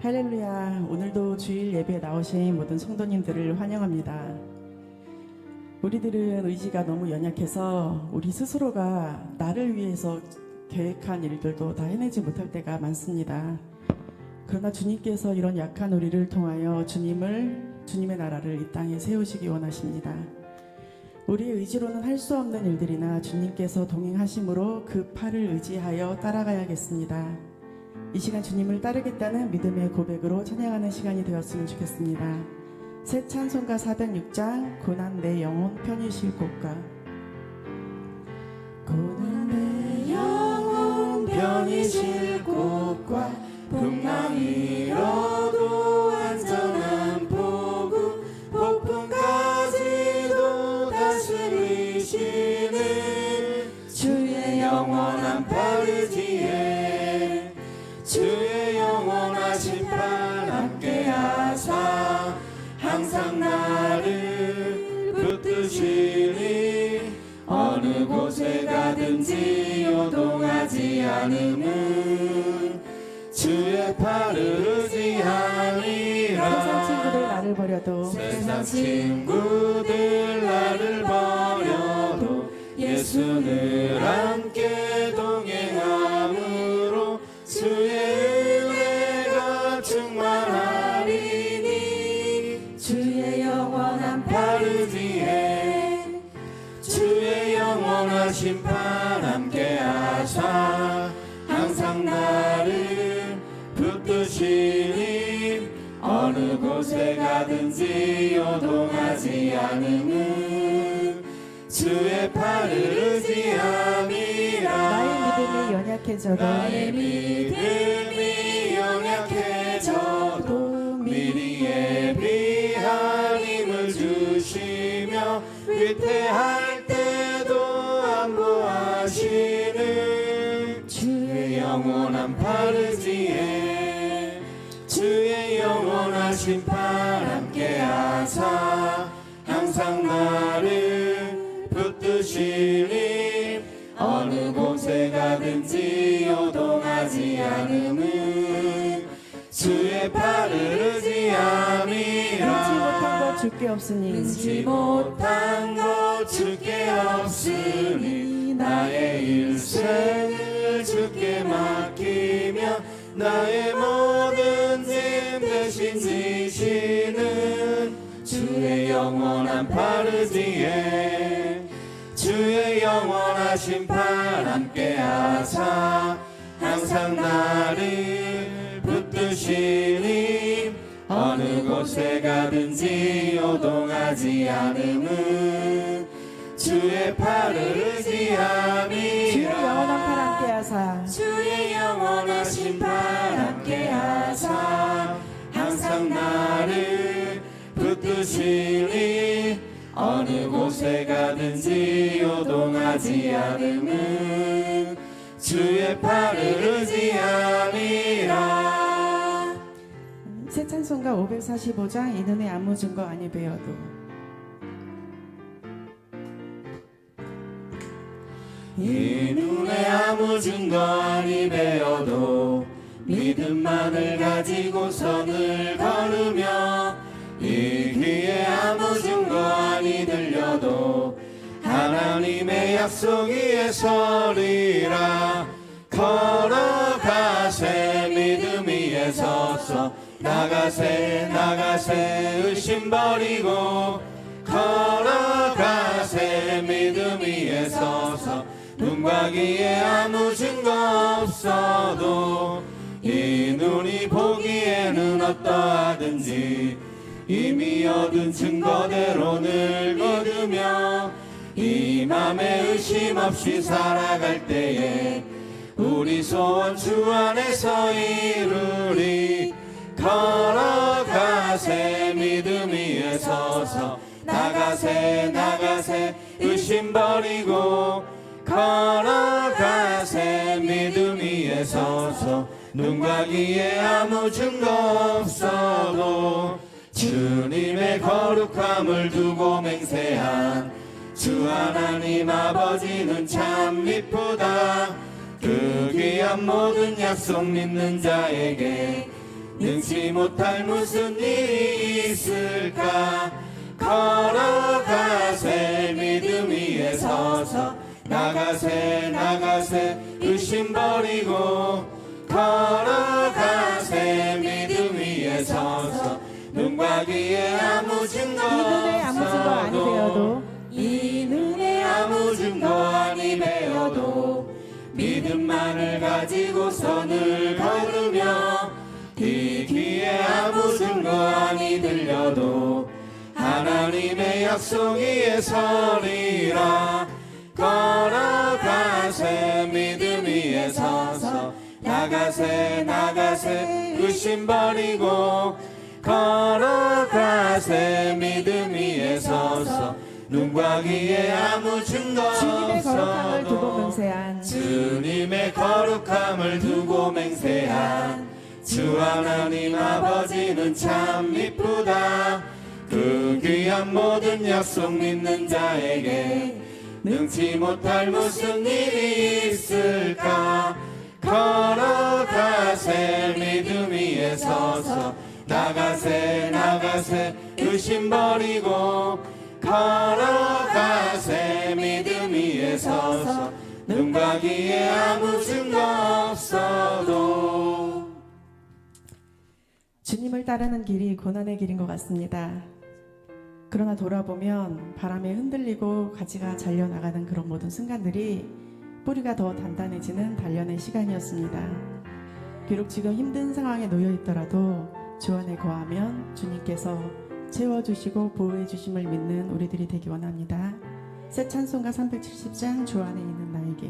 할렐루야. 오늘도 주일 예배에 나오신 모든 성도님들을 환영합니다. 우리들은 의지가 너무 연약해서 우리 스스로가 나를 위해서 계획한 일들도 다 해내지 못할 때가 많습니다. 그러나 주님께서 이런 약한 우리를 통하여 주님의 나라를 이 땅에 세우시기 원하십니다. 우리의 의지로는 할 수 없는 일들이나 주님께서 동행하심으로 그 팔을 의지하여 따라가야겠습니다. 이 시간 주님을 따르겠다는 믿음의 고백으로 찬양하는 시간이 되었으면 좋겠습니다. 새 찬송가 406장 고난 내 영혼 편히 쉴 곳과 고난 내 영혼 편히 쉴 곳과 풍랑이 일어도 안전한 포구 폭풍까지도 다스리시는 주의 영원한 팔 의지에 주의 영원하신 팔 함께하사 항상 나를 붙드시니 어느 곳에 가든지 요동하지 않음은 주의 팔을 의지하니라. 세상 친구들 나를 버려도 세상 친구들 나를 버려도 예수를 함께 동행함으로 주의 은혜가 충만하리니 주의 영원한 팔 의지에 주의 영원하신 팔 함께하사 항상 나를 붙드시니 어느 곳에 가든지 요동하지 않음은 주의 팔을 의지함이라. 나의 믿음이 연약해져도 미리 예비한 힘을 주시며 위태할 때도 안보하시는 주의 영원한 팔 의지에 주의 영원하신 팔 함께하사 항상 나를 붙드시니 어느 곳에 가든지 요동하지 않음은 주의 팔을 의지함이라. 능치 못한 것 줄게 없으니 능치 못한 것 줄게 없으니 나의 일생을 주께 맡기며 나의 모든 짐 대신 지시는 주의 영원한 팔 의지에 주의 영원하신 팔 함께하사 항상 나를 붙드시니 어느 곳에 가든지 요동하지 않음은 주의 팔을 의지함이라. 주의 영원한 팔 함께하사 주의 영원하신 팔 함께하사 항상 나를 붙드시니 어느 곳에 가든지 요동하지 않음은 주의 팔을 의지함이라. 새 찬송가 545장 이 눈에 아무 증거 아니 배어도. 이 눈에 아무 증거 아니 배어도 믿음만을 가지고 선을 걸으며 이 귀에 아무 증거 아니 들려도 하나님의 약속 위에 서리라. 걸어가세 믿음 위에 서서 나가세 의심 버리고 걸어가세 믿음 위에 서서 눈과 귀에 아무 증거 없어도 이 눈이 보기에는 어떠하든지 이미 얻은 증거대로 늘 믿으며 이 맘에 의심 없이 살아갈 때에 우리 소원 주 안에서 이루리. 걸어가세 믿음 위에 서서 나가세 의심 버리고 걸어가세 믿음 위에 서서 눈과 귀에 아무 증거 없어도 주님의 거룩함을 두고 맹세한 주 하나님 아버지는 참 미쁘다. 그 귀한 모든 약속 믿는 자에게 능치 못할 무슨 일이 있을까 걸어가세 믿음 위에 서서 나가세 나가세 의심 버리고 걸어가세 믿음 위에 서서 눈과 귀에 아무 증거 이 눈에 아무 증거 아니 되어도 이 눈에 아무 증거 아니 배어도 믿음만을 가지고 선을 걸으며 이 귀에 아무 증거 아니 들려도 하나님의 약속 위에 서리라 걸어가세 믿음 위에 서서 나가세 나가세 의심 버리고 걸어가세 믿음 위에 서서 눈과 귀에 아무 증거 주님의 거룩함을 두고 없어도 맹세한 주님의 거룩함을 두고 맹세한 주 하나님 아버지는 참 이쁘다 그 귀한 모든 약속 믿는 자에게 능치 못할 무슨 일이 있을까 걸어가세 믿음 위에 서서 나가세 나가세 의심 버리고 걸어가세 믿음 위에 서서 눈과 귀에 아무 증거 없어도 주님을 따르는 길이 고난의 길인 것 같습니다. 그러나 돌아보면 바람에 흔들리고 가지가 잘려나가는 그런 모든 순간들이 뿌리가 더 단단해지는 단련의 시간이었습니다. 비록 지금 힘든 상황에 놓여 있더라도 주 안에 거하면 주님께서 채워주시고 보호해주심을 믿는 우리들이 되기 원합니다. 새 찬송가 370장 주 안에 있는 나에게.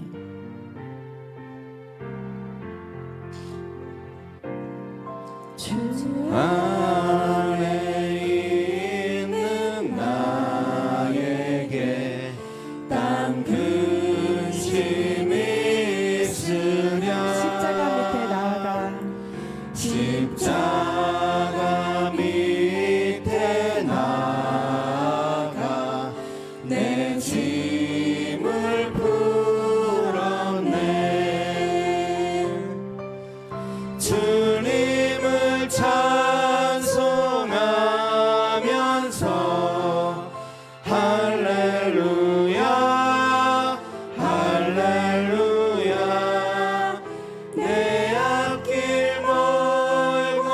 주 안에 있는 나에게 땀 근심이 있으랴 십자가 밑에 나아가 십자가 밑에 나아가 내 짐을 풀었네 주님을 찬송하면서 할렐루야 할렐루야 내 앞길 멀고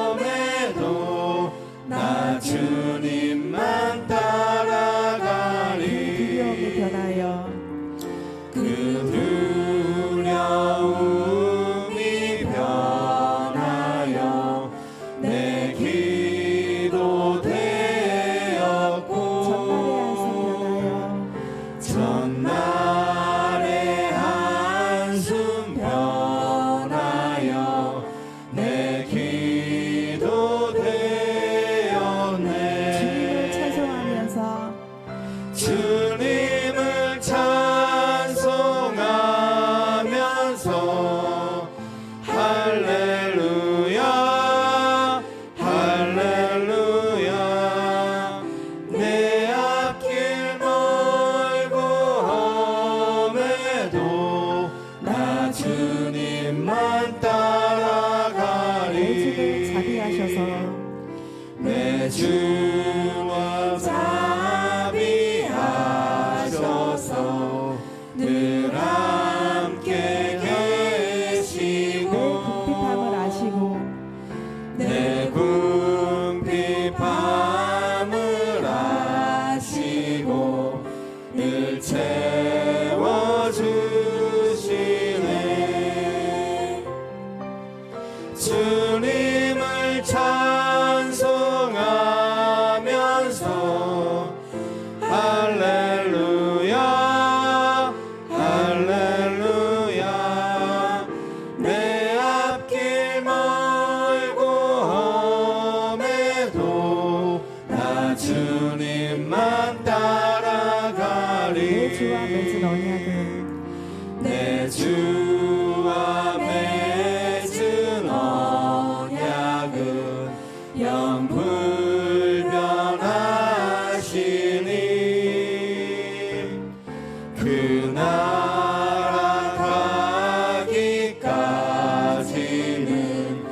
험해도 나 주님만 두려움이 따라가리 변하여 그 두려움이 변하여 내 기도 되었고 전날의 한숨 변하여 전날의 한숨 변하여 내 기도 되었네 주님을 찬송하면서 주님을 찬송하면서 할렐루야 할렐루야 내 앞길 멀고 험해도 나 주님만 내 집을 따라가리 자비하셔서 내 주와 자비하셔서 늘 함께 궁핍함을 계시고 아시고 내 궁핍함을 아시고 늘 채워주시네 주님을 찬송하면서 할렐루야 할렐루야 내 앞길 멀고 험해도 나 주님만 따라가리 내 주와 맺은 언약은 내 주와 맺은 언약은 영불변하시니 그 나라 가기까지는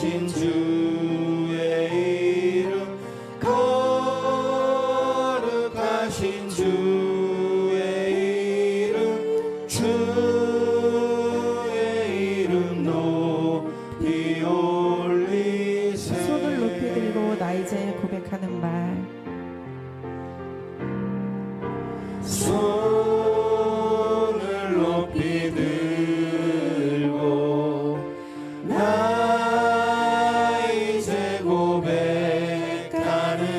거룩하신 주의 이름 거룩하신 주의 이름 주의 이름 높이 올리세 손을 높이 들고 나 이제 고백하는 말 손을 높이 들고 나 이제 고백하는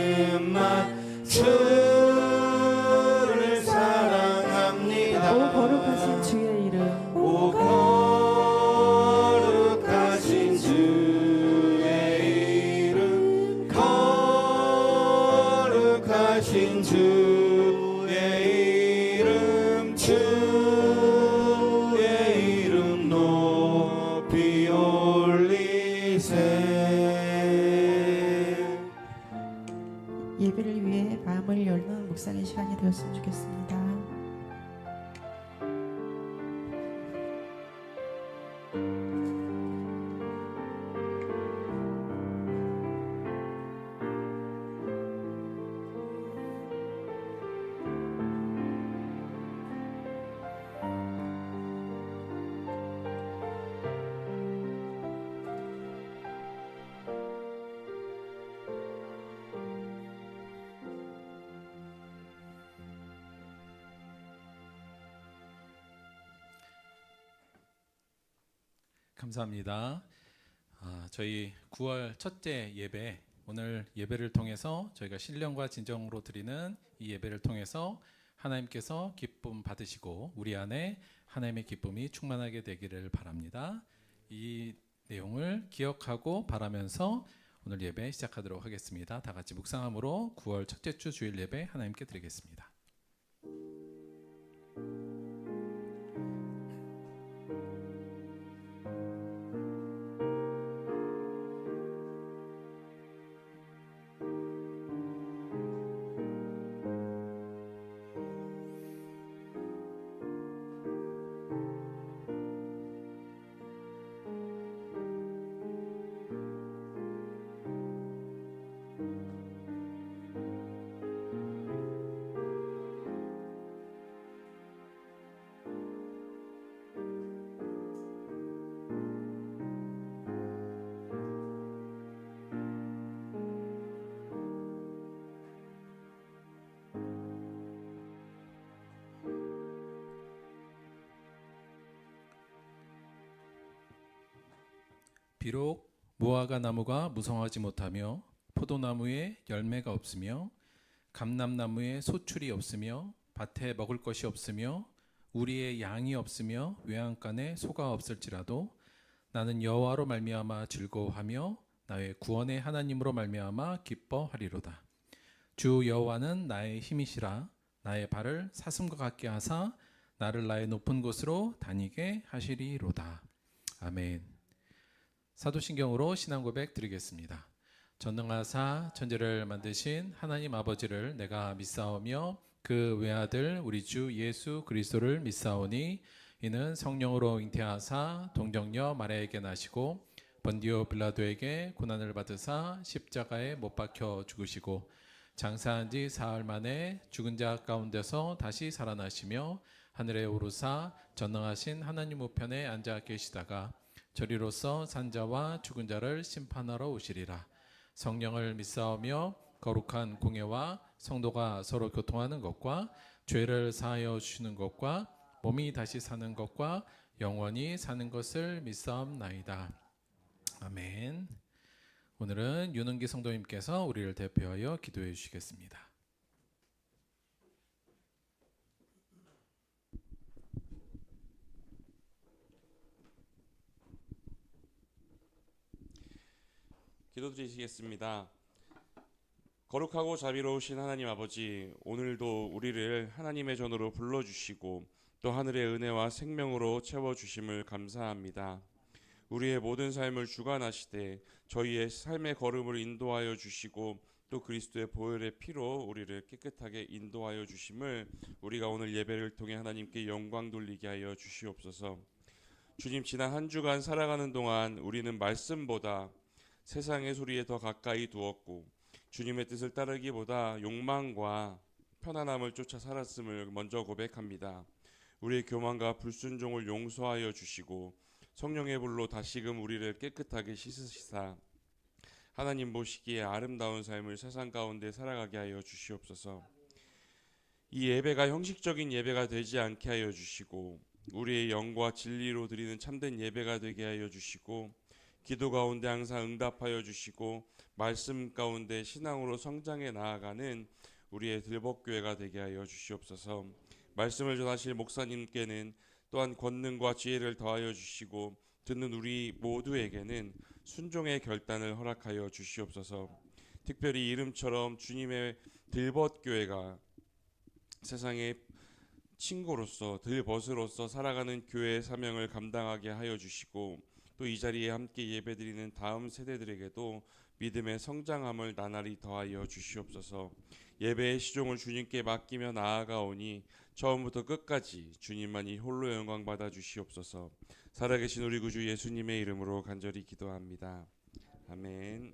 말 주를 사랑합니다. 오 거룩하신 주의 이름 오 거룩하신 주의 이름 거룩하신 주의 이름 주의 이름 높이 올리세 예배를 위해 마음을 열는 묵상의 시간이 되었으면 좋겠습니다. 감사합니다. 저희 9월 첫째 예배, 오늘 예배를 통해서 저희가 신령과 진정으로 드리는 이 예배를 통해서 하나님께서 기쁨 받으시고 우리 안에 하나님의 기쁨이 충만하게 되기를 바랍니다. 이 내용을 기억하고 바라면서 오늘 예배 시작하도록 하겠습니다. 다 같이 묵상함으로 9월 첫째 주 주일 예배 하나님께 드리겠습니다. 비록 무화과 나무가 무성하지 못하며 포도나무에 열매가 없으며 감람나무에 소출이 없으며 밭에 먹을 것이 없으며 우리의 양이 없으며 외양간에 소가 없을지라도 나는 여호와로 말미암아 즐거워하며 나의 구원의 하나님으로 말미암아 기뻐하리로다. 주 여호와는 나의 힘이시라. 나의 발을 사슴과 같게 하사 나를 나의 높은 곳으로 다니게 하시리로다. 아멘. 사도신경으로 신앙고백 드리겠습니다. 전능하사 천지를 만드신 하나님 아버지를 내가 믿사오며 그 외아들 우리 주 예수 그리스도를 믿사오니 이는 성령으로 잉태하사 동정녀 마리아에게 나시고 번디오 빌라도에게 고난을 받으사 십자가에 못 박혀 죽으시고 장사한 지 사흘 만에 죽은 자 가운데서 다시 살아나시며 하늘에 오르사 전능하신 하나님 우편에 앉아 계시다가 저리로서 산자와 죽은 자를 심판하러 오시리라. 성령을 믿사오며 거룩한 공예와 성도가 서로 교통하는 것과 죄를 사하여 주시는 것과 몸이 다시 사는 것과 영원히 사는 것을 믿사옵나이다. 아멘. 오늘은 윤은기 성도님께서 우리를 대표하여 기도해 주시겠습니다. 기도드리시겠습니다. 거룩하고 자비로우신 하나님 아버지, 오늘도 우리를 하나님의 전으로 불러주시고 또 하늘의 은혜와 생명으로 채워주심을 감사합니다. 우리의 모든 삶을 주관하시되 저희의 삶의 걸음을 인도하여 주시고 또 그리스도의 보혈의 피로 우리를 깨끗하게 인도하여 주심을 우리가 오늘 예배를 통해 하나님께 영광 돌리게 하여 주시옵소서. 주님, 지난 한 주간 살아가는 동안 우리는 말씀보다 세상의 소리에 더 가까이 두었고 주님의 뜻을 따르기보다 욕망과 편안함을 쫓아 살았음을 먼저 고백합니다. 우리의 교만과 불순종을 용서하여 주시고 성령의 불로 다시금 우리를 깨끗하게 씻으시사 하나님 보시기에 아름다운 삶을 세상 가운데 살아가게 하여 주시옵소서. 이 예배가 형식적인 예배가 되지 않게 하여 주시고 우리의 영과 진리로 드리는 참된 예배가 되게 하여 주시고 기도 가운데 항상 응답하여 주시고 말씀 가운데 신앙으로 성장해 나아가는 우리의 들복교회가 되게 하여 주시옵소서. 말씀을 전하실 목사님께는 또한 권능과 지혜를 더하여 주시고 듣는 우리 모두에게는 순종의 결단을 허락하여 주시옵소서. 특별히 이름처럼 주님의 들벗교회가 세상의 친구로서 들벗으로서 살아가는 교회의 사명을 감당하게 하여 주시고 또 이 자리에 함께 예배드리는 다음 세대들에게도 믿음의 성장함을 나날이 더하여 주시옵소서. 예배의 시종을 주님께 맡기며 나아가오니 처음부터 끝까지 주님만이 홀로 영광 받아 주시옵소서. 살아계신 우리 구주 예수님의 이름으로 간절히 기도합니다. 아멘.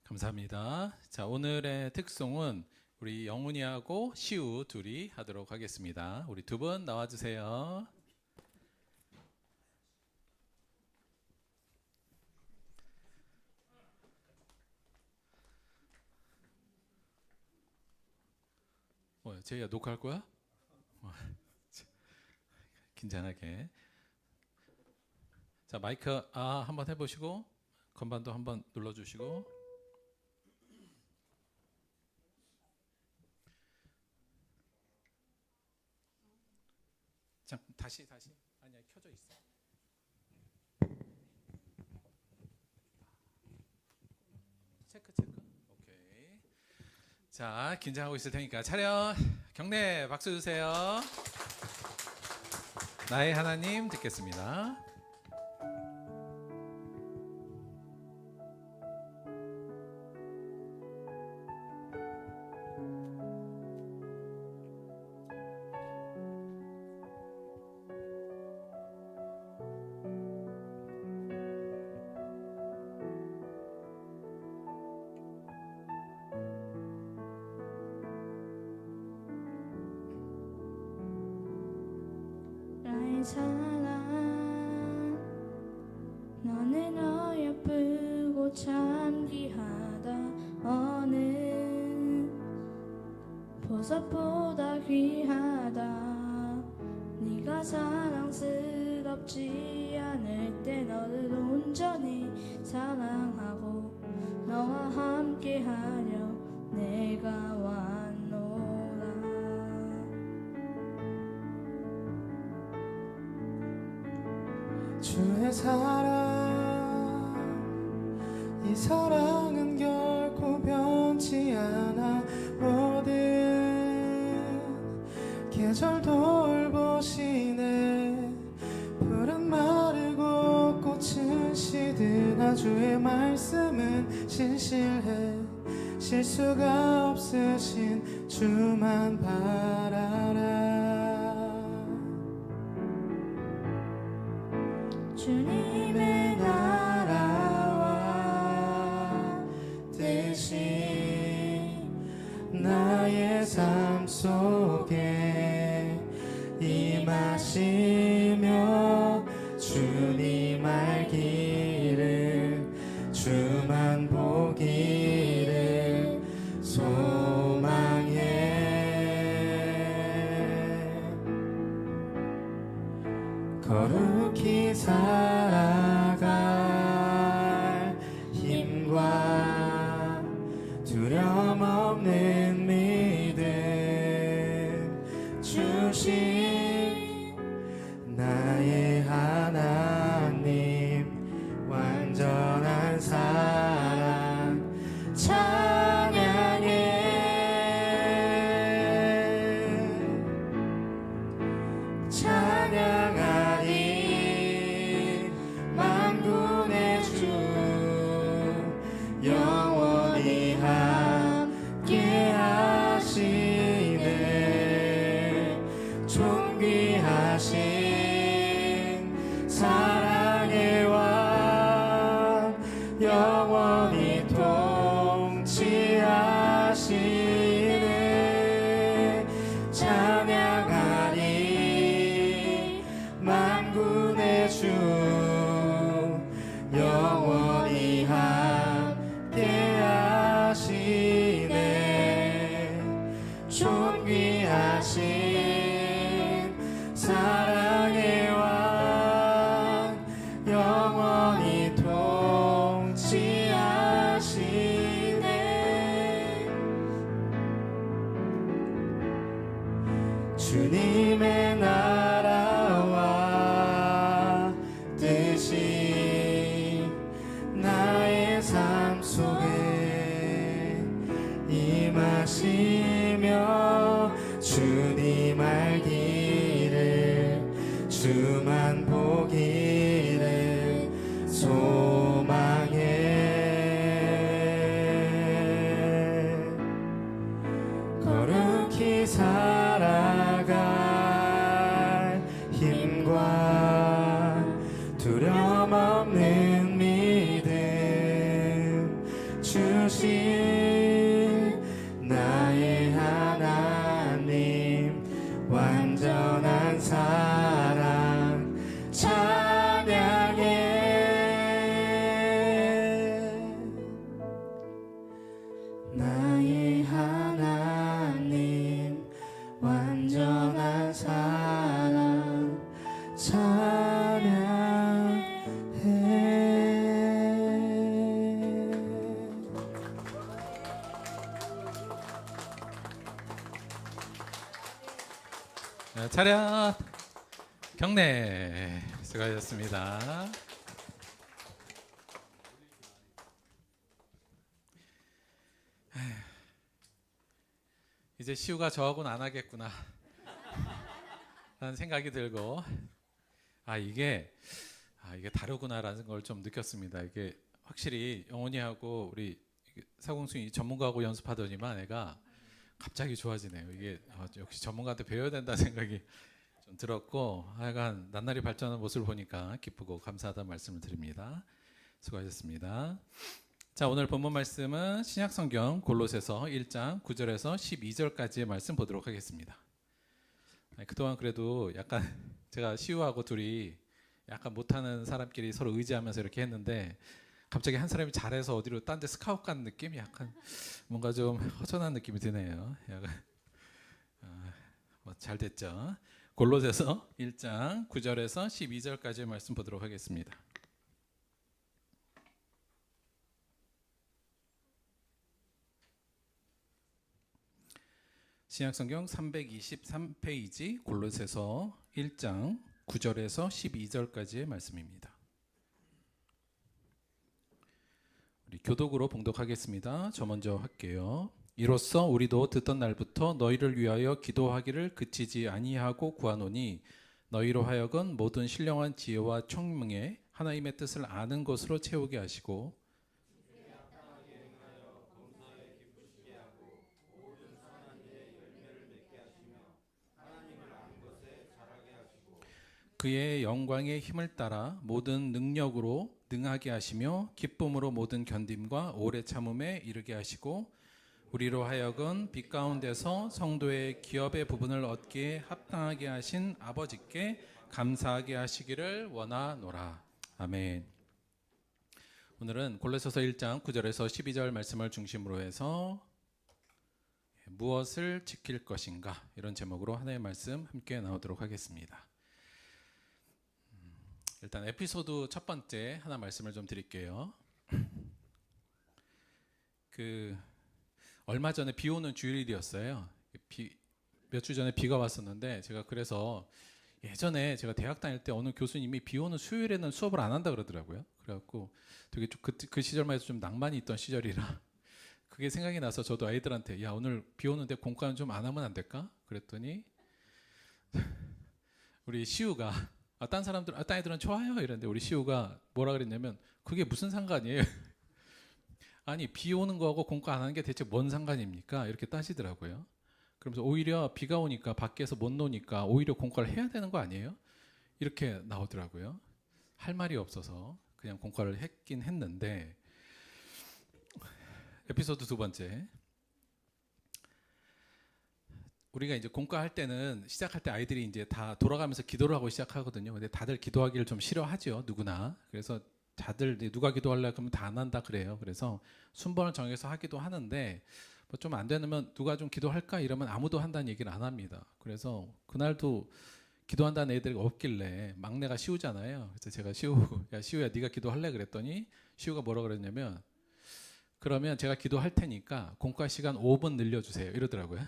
감사합니다. 자, 오늘의 특송은 우리 영훈이하고 시우 둘이 하도록 하겠습니다. 우리 두 분 나와주세요. 제이야 녹화할 거야? 긴장하게. 자, 마이크 한번 해보시고 건반도 한번 눌러주시고. 자, 다시 아니야, 켜져 있어. 체크. 오케이. 자, 긴장하고 있을 테니까 차렷 경례 박수 주세요. 나의 하나님 듣겠습니다. 나의 사랑 너는 어여쁘고 참 귀하다. 어느 보석보다 귀하다. 네가 사랑스럽지 않을 때 너를 온전히 사랑하고 너와 함께하려 내가 왔노라. 주의 사랑, 이 사랑은 결코 변치 않아. 모든 계절 돌보시네. 푸른 마르고 꽃은 시드나 주의 말씀은 신실해. 실수가 없으신 주만 바라라. 주님의 나라와 대신 나의 삶 속에 임하시며 주님 알기를 주만 보기를 소망해. 거룩히 살아갈 힘과 두려움 없는 믿음 주신 함께하신 사랑의 왕 영원히 통치하시네. 찬양하리 만군의 주 영원히 함께하시네. 존귀하신 사랑의 왕 영원히 통치하시네. 주님의 나라와 뜻이 나의 삶 속에 임하시며 주님 알기를 주만 보기를 소망해. 거룩히 살아갈 힘과 두려움 없는 믿음 주신 나의 하나님 완전한 사랑 찬양해. 나의 하나님 완전한 사랑 찬양해. 차렷 경례 수고하셨습니다. 이제 시우가 저하고는 안 하겠구나 라는 생각이 들고 이게 다르구나라는 걸 좀 느꼈습니다. 이게 확실히 영원이하고 우리 사공순이 전문가하고 연습하더니만 애가 갑자기 좋아지네요. 이게 역시 전문가한테 배워야 된다는 생각이 좀 들었고 하여간 낱날이 발전하는 모습을 보니까 기쁘고 감사하다는 말씀을 드립니다. 수고하셨습니다. 자, 오늘 본문 말씀은 신약성경 골로새서 1장 9절에서 12절까지의 말씀 보도록 하겠습니다. 그동안 그래도 약간 제가 시우하고 둘이 약간 못하는 사람끼리 서로 의지하면서 이렇게 했는데 갑자기 한 사람이 잘해서 어디로 딴 데 스카웃 간 느낌이 약간 뭔가 좀 허전한 느낌이 드네요. 약간 잘 됐죠. 골로새서 1장 9절에서 12절까지의 말씀 보도록 하겠습니다. 신약성경 323페이지 골로새서 1장 9절에서 12절까지의 말씀입니다. 우리 교독으로 봉독하겠습니다. 저 먼저 할게요. 이로써 우리도 듣던 날부터 너희를 위하여 기도하기를 그치지 아니하고 구하노니 너희로 하여금 모든 신령한 지혜와 총명에 하나님의 뜻을 아는 것으로 채우게 하시고 그의 영광의 힘을 따라 모든 능력으로 능하게 하시며 기쁨으로 모든 견딤과 오래 참음에 이르게 하시고 우리로 하여금 빛 가운데서 성도의 기업의 부분을 얻기에 합당하게 하신 아버지께 감사하게 하시기를 원하노라. 아멘. 오늘은 골로새서 1장 9절에서 12절 말씀을 중심으로 해서 무엇을 지킬 것인가 이런 제목으로 하나의 말씀 함께 나오도록 하겠습니다. 일단 에피소드 첫 번째 하나 말씀을 좀 드릴게요. 얼마 전에 비 오는 주일이었어요. 몇 주 전에 비가 왔었는데 제가 그래서 예전에 제가 대학 다닐 때 어느 교수님이 비 오는 수요일에는 수업을 안 한다 그러더라고요. 그래갖고 되게 좀 그 시절만 해도 좀 낭만이 있던 시절이라 그게 생각이 나서 저도 아이들한테 야 오늘 비 오는데 공과는 좀 안 하면 안 될까? 그랬더니 우리 시우가 딴 애들은 좋아요 이랬는데 우리 시우가 뭐라 그랬냐면 그게 무슨 상관이에요? 아니 비 오는 거하고 공과 안 하는 게 대체 뭔 상관입니까? 이렇게 따지더라고요. 그러면서 오히려 비가 오니까 밖에서 못 노니까 오히려 공과를 해야 되는 거 아니에요? 이렇게 나오더라고요. 할 말이 없어서 그냥 공과를 했긴 했는데. 에피소드 두 번째. 우리가 이제 공과할 때는 시작할 때 아이들이 이제 다 돌아가면서 기도를 하고 시작하거든요. 근데 다들 기도하기를 좀 싫어하죠, 누구나. 그래서 다들 이제 누가 기도할래 그러면 다 안 한다 그래요. 그래서 순번을 정해서 하기도 하는데 뭐 좀 안 되면 누가 좀 기도할까 이러면 아무도 한다는 얘기를 안 합니다. 그래서 그날도 기도한다는 애들이 없길래 막내가 시우잖아요. 그래서 제가 야 시우야 네가 기도할래 그랬더니 시우가 뭐라 그랬냐면 그러면 제가 기도할 테니까 공과 시간 5분 늘려주세요 이러더라고요.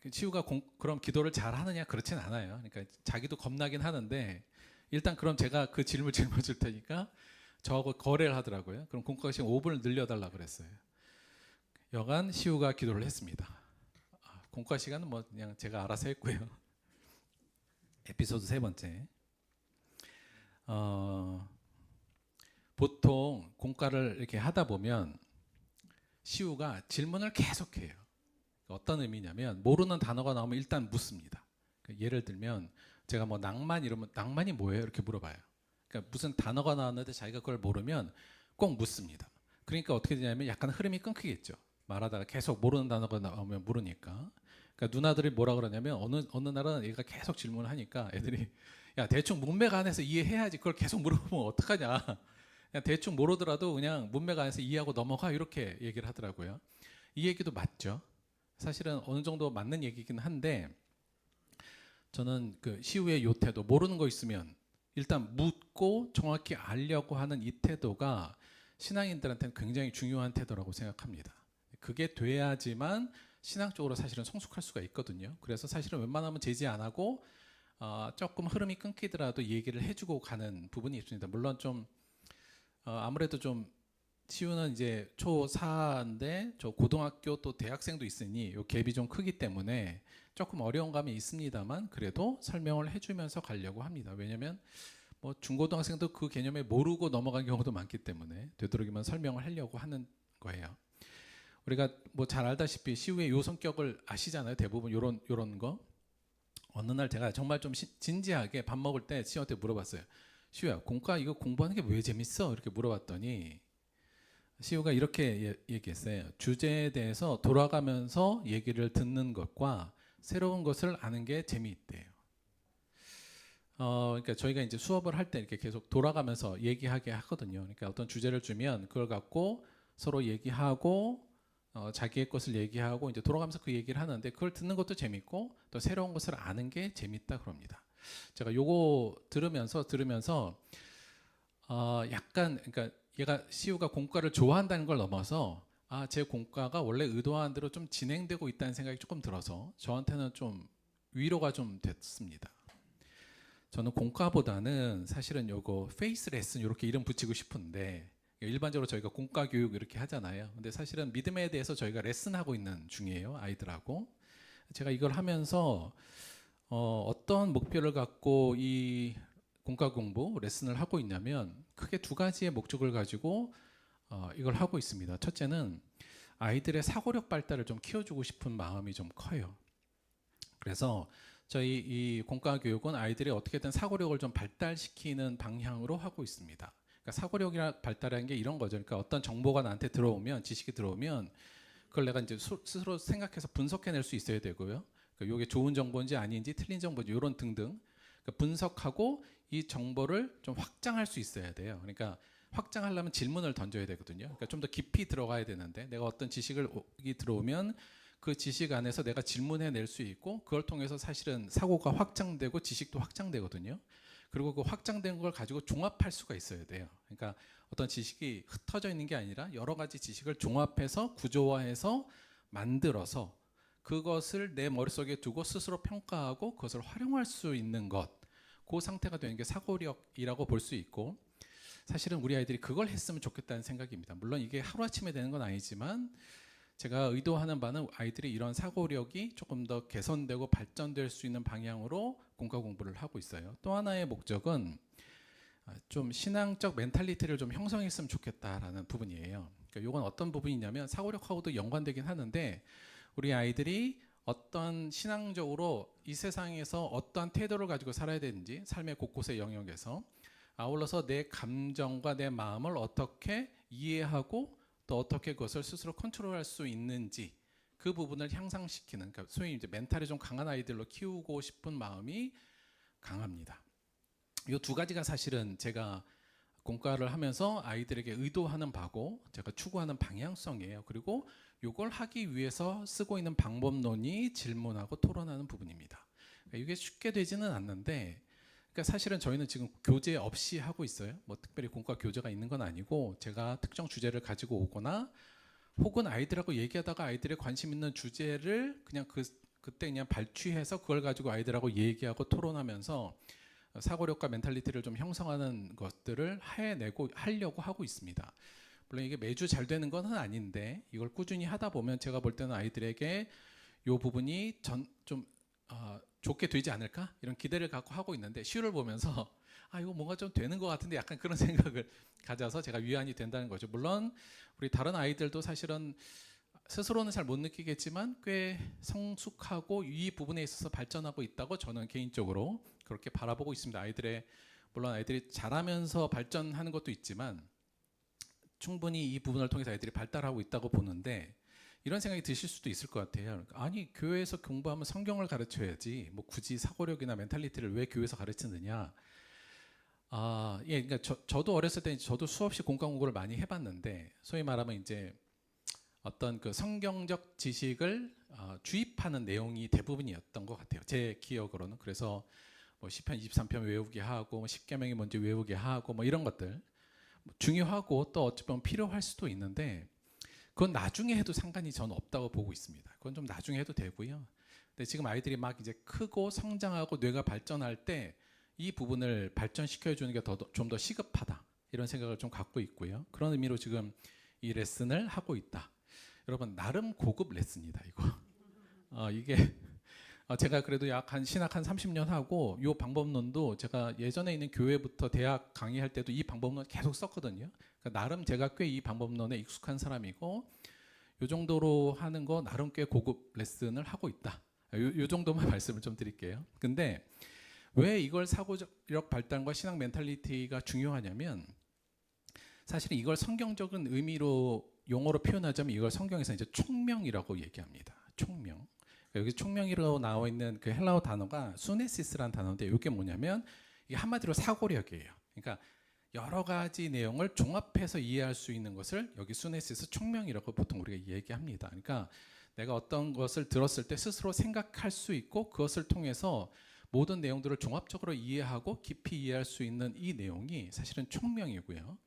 시우가 그럼 기도를 잘 하느냐 그렇진 않아요. 그러니까 자기도 겁나긴 하는데 일단 그럼 제가 그 질문 줄 테니까 저하고 거래를 하더라고요. 그럼 공과 시간 5분을 늘려달라 그랬어요. 여간 시우가 기도를 했습니다. 공과 시간은 뭐 그냥 제가 알아서 했고요. 에피소드 세 번째. 보통 공과를 이렇게 하다 보면 시우가 질문을 계속해요. 어떤 의미냐면 모르는 단어가 나오면 일단 묻습니다. 예를 들면 제가 뭐 낭만 이러면 낭만이 뭐예요? 이렇게 물어봐요. 그러니까 무슨 단어가 나왔는데 자기가 그걸 모르면 꼭 묻습니다. 그러니까 어떻게 되냐면 약간 흐름이 끊기겠죠. 말하다가 계속 모르는 단어가 나오면 모르니까. 그러니까 누나들이 뭐라 그러냐면 어느 날은 얘가 계속 질문을 하니까 애들이 야 대충 문맥 안에서 이해해야지 그걸 계속 물어보면 어떡하냐. 그냥 대충 모르더라도 그냥 문맥 안에서 이해하고 넘어가 이렇게 얘기를 하더라고요. 이 얘기도 맞죠. 사실은 어느 정도 맞는 얘기긴 한데 저는 그 시우의 요 태도 모르는 거 있으면 일단 묻고 정확히 알려고 하는 이 태도가 신앙인들한테는 굉장히 중요한 태도라고 생각합니다. 그게 돼야지만 신앙적으로 사실은 성숙할 수가 있거든요. 그래서 사실은 웬만하면 제지 안 하고 조금 흐름이 끊기더라도 얘기를 해주고 가는 부분이 있습니다. 물론 좀 아무래도 좀 시우는 이제 초4인데 저 고등학교 또 대학생도 있으니 요 갭이 좀 크기 때문에 조금 어려운 감이 있습니다만 그래도 설명을 해주면서 가려고 합니다. 왜냐하면 뭐 중고등학생도 그 개념에 모르고 넘어간 경우도 많기 때문에 되도록이면 설명을 하려고 하는 거예요. 우리가 뭐 잘 알다시피 시우의 요 성격을 아시잖아요. 대부분 요런 거. 어느 날 제가 정말 좀 진지하게 밥 먹을 때 시우한테 물어봤어요. 시우야 공과 이거 공부하는 게 왜 재밌어? 이렇게 물어봤더니 시우가 이렇게 얘기했어요. 주제에 대해서 돌아가면서 얘기를 듣는 것과 새로운 것을 아는 게 재미있대요. 그러니까 저희가 이제 수업을 할 때 이렇게 계속 돌아가면서 얘기하게 하거든요. 그러니까 어떤 주제를 주면 그걸 갖고 서로 얘기하고 자기의 것을 얘기하고 이제 돌아가면서 그 얘기를 하는데 그걸 듣는 것도 재밌고 또 새로운 것을 아는 게 재밌다 그럽니다. 제가 요거 들으면서 약간 그러니까 얘가 시우가 공과를 좋아한다는 걸 넘어서 제 공과가 원래 의도한 대로 좀 진행되고 있다는 생각이 조금 들어서 저한테는 좀 위로가 좀 됐습니다. 저는 공과보다는 사실은 요거 페이스 레슨 이렇게 이름 붙이고 싶은데 일반적으로 저희가 공과 교육 이렇게 하잖아요. 근데 사실은 믿음에 대해서 저희가 레슨하고 있는 중이에요. 아이들하고. 제가 이걸 하면서 어떤 목표를 갖고 이 공과 공부 레슨을 하고 있냐면 크게 두 가지의 목적을 가지고 이걸 하고 있습니다. 첫째는 아이들의 사고력 발달을 좀 키워주고 싶은 마음이 좀 커요. 그래서 저희 이 공과 교육은 아이들이 어떻게든 사고력을 좀 발달시키는 방향으로 하고 있습니다. 그러니까 사고력이나 발달하는 게 이런 거죠. 그러니까 어떤 정보가 나한테 들어오면 지식이 들어오면 그걸 내가 이제 스스로 생각해서 분석해낼 수 있어야 되고요. 그러니까 이게 좋은 정보인지 아닌지 틀린 정보인지 이런 등등 그러니까 분석하고 이 정보를 좀 확장할 수 있어야 돼요. 그러니까 확장하려면 질문을 던져야 되거든요. 그러니까 좀 더 깊이 들어가야 되는데 내가 어떤 지식이 들어오면 그 지식 안에서 내가 질문해낼 수 있고 그걸 통해서 사실은 사고가 확장되고 지식도 확장되거든요. 그리고 그 확장된 걸 가지고 종합할 수가 있어야 돼요. 그러니까 어떤 지식이 흩어져 있는 게 아니라 여러 가지 지식을 종합해서 구조화해서 만들어서 그것을 내 머릿속에 두고 스스로 평가하고 그것을 활용할 수 있는 것, 그 상태가 되는 게 사고력이라고 볼 수 있고 사실은 우리 아이들이 그걸 했으면 좋겠다는 생각입니다. 물론 이게 하루아침에 되는 건 아니지만 제가 의도하는 바는 아이들이 이런 사고력이 조금 더 개선되고 발전될 수 있는 방향으로 공과 공부를 하고 있어요. 또 하나의 목적은 좀 신앙적 멘탈리티를 좀 형성했으면 좋겠다라는 부분이에요. 그러니까 이건 어떤 부분이냐면 사고력하고도 연관되긴 하는데 우리 아이들이 어떤 신앙적으로 이 세상에서 어떠한 태도를 가지고 살아야 되는지 삶의 곳곳의 영역에서 아울러서 내 감정과 내 마음을 어떻게 이해하고 또 어떻게 그것을 스스로 컨트롤할 수 있는지 그 부분을 향상시키는 그러니까 소위 이제 멘탈이 좀 강한 아이들로 키우고 싶은 마음이 강합니다. 이 두 가지가 사실은 제가 공과를 하면서 아이들에게 의도하는 바고 제가 추구하는 방향성이에요. 그리고 이걸 하기 위해서 쓰고 있는 방법론이 질문하고 토론하는 부분입니다. 그러니까 이게 쉽게 되지는 않는데 그러니까 사실은 저희는 지금 교재 없이 하고 있어요. 뭐 특별히 공과 교재가 있는 건 아니고 제가 특정 주제를 가지고 오거나 혹은 아이들하고 얘기하다가 아이들의 관심 있는 주제를 그냥 그때 그냥 발취해서 그걸 가지고 아이들하고 얘기하고 토론하면서 사고력과 멘탈리티를 좀 형성하는 것들을 해내고 하려고 하고 있습니다. 물론 이게 매주 잘 되는 건 아닌데 이걸 꾸준히 하다 보면 제가 볼 때는 아이들에게 이 부분이 좀 좋게 되지 않을까 이런 기대를 갖고 하고 있는데 시율을 보면서 이거 뭔가 좀 되는 것 같은데 약간 그런 생각을 가져서 제가 위안이 된다는 거죠. 물론 우리 다른 아이들도 사실은 스스로는 잘 못 느끼겠지만 꽤 성숙하고 이 부분에 있어서 발전하고 있다고 저는 개인적으로 그렇게 바라보고 있습니다. 물론 아이들이 자라면서 발전하는 것도 있지만 충분히 이 부분을 통해서 아이들이 발달하고 있다고 보는데 이런 생각이 드실 수도 있을 것 같아요. 아니 교회에서 공부하면 성경을 가르쳐야지 뭐 굳이 사고력이나 멘탈리티를 왜 교회에서 가르치느냐. 예, 그러니까 저도 어렸을 때 저도 수없이 공과 공부를 많이 해봤는데 소위 말하면 이제 어떤 그 성경적 지식을 주입하는 내용이 대부분이었던 것 같아요. 제 기억으로는. 그래서 뭐 시편 23편 외우게 하고 십계명이 뭔지 외우게 하고 뭐 이런 것들 중요하고 또 어찌 보면 필요할 수도 있는데 그건 나중에 해도 상관이 저는 없다고 보고 있습니다. 그건 좀 나중에 해도 되고요. 근데 지금 아이들이 막 이제 크고 성장하고 뇌가 발전할 때 이 부분을 발전시켜 주는 게 좀 더 시급하다 이런 생각을 좀 갖고 있고요. 그런 의미로 지금 이 레슨을 하고 있다. 여러분 나름 고급 레슨이다 이거. 이게 제가 그래도 약 한 신학 한 30년 하고 이 방법론도 제가 예전에 있는 교회부터 대학 강의할 때도 이 방법론 계속 썼거든요. 그러니까 나름 제가 꽤 이 방법론에 익숙한 사람이고 이 정도로 하는 거 나름 꽤 고급 레슨을 하고 있다. 요 정도만 말씀을 좀 드릴게요. 근데 왜 이걸 사고력 발달과 신앙 멘탈리티가 중요하냐면 사실은 이걸 성경적인 의미로 용어로 표현하자면 이걸 성경에서 이제 총명이라고 얘기합니다. 총명. 여기 총명이라고 나와 있는 그 헬라어 단어가 수네시스라는 단어인데 이게 뭐냐면 이게 한마디로 사고력이에요. 그러니까 여러 가지 내용을 종합해서 이해할 수 있는 것을 여기 수네시스 총명이라고 보통 우리가 얘기합니다. 그러니까 내가 어떤 것을 들었을 때 스스로 생각할 수 있고 그것을 통해서 모든 내용들을 종합적으로 이해하고 깊이 이해할 수 있는 이 내용이 사실은 총명이고요.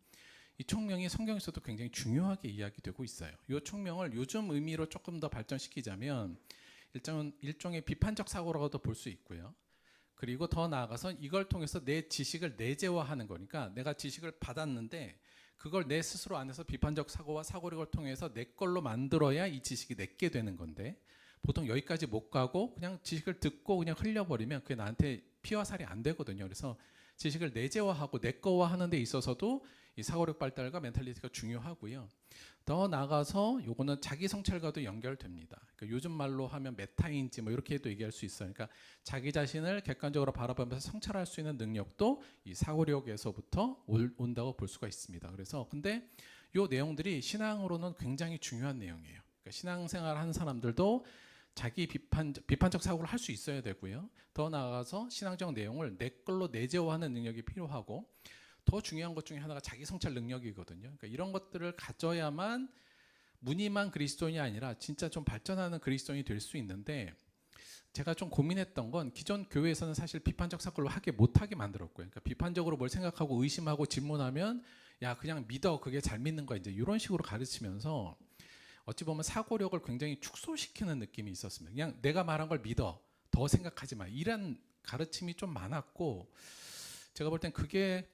이 총명이 성경에서도 굉장히 중요하게 이야기되고 있어요. 이 총명을 요즘 의미로 조금 더 발전시키자면 일종의 비판적 사고라고도 볼 수 있고요. 그리고 더 나아가서 이걸 통해서 내 지식을 내재화하는 거니까 내가 지식을 받았는데 그걸 내 스스로 안에서 비판적 사고와 사고력을 통해서 내 걸로 만들어야 이 지식이 내게 되는 건데 보통 여기까지 못 가고 그냥 지식을 듣고 그냥 흘려버리면 그게 나한테 피와 살이 안 되거든요. 그래서 지식을 내재화하고 내 거화 하는 데 있어서도 이 사고력 발달과 멘탈리티가 중요하고요. 더 나아가서 요거는 자기 성찰과도 연결됩니다. 그러니까 요즘 말로 하면 메타인지 뭐 이렇게도 얘기할 수 있어요. 그러니까 자기 자신을 객관적으로 바라보면서 성찰할 수 있는 능력도 이 사고력에서부터 온다고 볼 수가 있습니다. 그래서 근데 요 내용들이 신앙으로는 굉장히 중요한 내용이에요. 그러니까 신앙생활 하는 사람들도 자기 비판적 사고를 할 수 있어야 되고요. 더 나아가서 신앙적 내용을 내 걸로 내재화하는 능력이 필요하고 더 중요한 것 중에 하나가 자기 성찰 능력이거든요. 그러니까 이런 것들을 가져야만 무늬만 그리스도인이 아니라 진짜 좀 발전하는 그리스도인이 될 수 있는데 제가 좀 고민했던 건 기존 교회에서는 사실 비판적 사고를 못하게 만들었고요. 그러니까 비판적으로 뭘 생각하고 의심하고 질문하면 야 그냥 믿어 그게 잘 믿는 거야 이제 이런 식으로 가르치면서 어찌 보면 사고력을 굉장히 축소시키는 느낌이 있었습니다. 그냥 내가 말한 걸 믿어 더 생각하지 마 이런 가르침이 좀 많았고 제가 볼 땐 그게